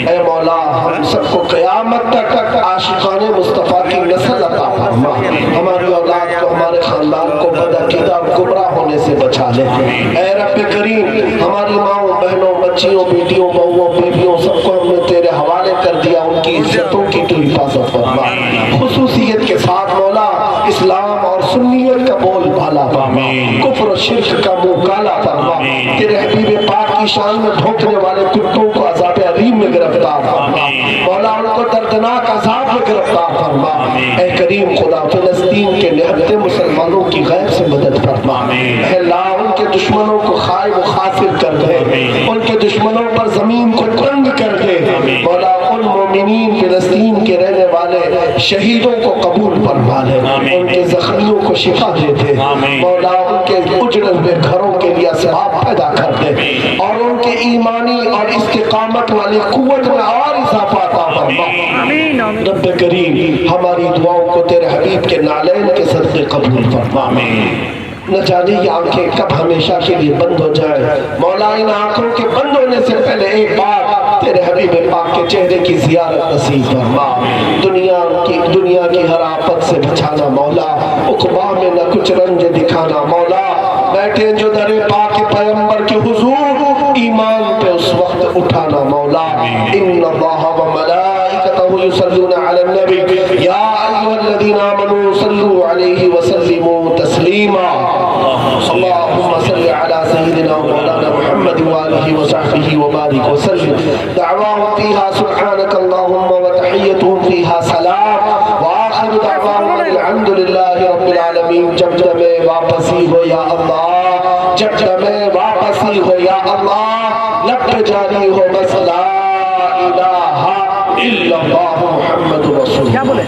[SPEAKER 1] ऐ मौला हम सबको क़यामत तक आशिकाने मुस्तफ़ा की नस्ल अता फरमा। हमारी औलाद को, हमारे खानदान को बदअकीदा और गुमराह होने से बचा ले। ऐ रब्बे करीम हमारी माओं, बहनों, बच्चियों, बेटियों, बहुओं, बीवियों सबको हमने तेरे हवाले कर दिया। उनकी इज्जतों की तू हिफाजत फरमा। खुसूसियत के साथ मौला इस्लाम और सुन्नियत का बोल भाला फरमा, कुफ्र और शिर्क का मुंह काला फरमा। तेरे हबीब पाक की शान में भौंकने वाले कुत्तों को अज़ाब अलीम में गिरफ्तार फरमा। मौला उनको दर्दनाक अज़ाब में गिरफ्तार फरमा। ऐ करीम खुदा फिलिस्तीन के निहत्ते मुसलमानों की गैर से मदद फरमा। अल्लाह उनके दुश्मनों को खाए व खासिर कर दे, उनके दुश्मनों पर जमीन को तंग कर दे। मौला उन मोमिनीन फिलिस्तीन के रहने वाले शहीदों को कबूल फरमा ले, उनके जख्मियों को शिफा दे दे। मौला उनके उजड़े हुए घरों के लिए असबाब पैदा कर दे और उनके ईमानी और इस्तिकामत वाली कुव्वत में और इजाफा अता फरमा। रब्बे करीम हमारी दुआओं को तेरे हबीब के नालैन के सदक़े कबूल फरमा। न जाने ये आंखें कब हमेशा के लिए बंद हो जाए। मौला इन आंखों के बंद होने से पहले एक बार तेरे हबीब पाक के चेहरे की ज़ियारत नसीब फरमा। दुनिया की हर आफत से बचाना मौला, उक़बा में न कुछ रंज दिखाना मौला। बैठे जो दरे पाक के पैगंबर के हुजूर ईमान पे उस वक्त उठाना मौला। इन्नल्लाह व मलाइकतहु युसल्लूना अलन नबी या अय्युहल्लज़ीना आमनू सल्लू अलैहि व सल्लिमू तस्लीमा। अल्लाहुम्मा सल्लि अला सय्यिदिना मौलाना मुहम्मद व आलिहि व सहबिहि व बारिक व सल्लिम। दअवाहुम फीहा सुब्हानकल्लाहुम्मा व तहिय्यतुहुम फीहा सलाम व आखिरु दअवाहुम अल्हम्दुलिल्लाहि रब्बिल आलमीन। जब दमे वापसी हो या अल्लाह, जब दमे वापसी हो या अल्लाह, लब पे जारी हो बस ला इलाहा इल्लल्लाह मुहम्मदुर रसूलुल्लाह। क्या बोले?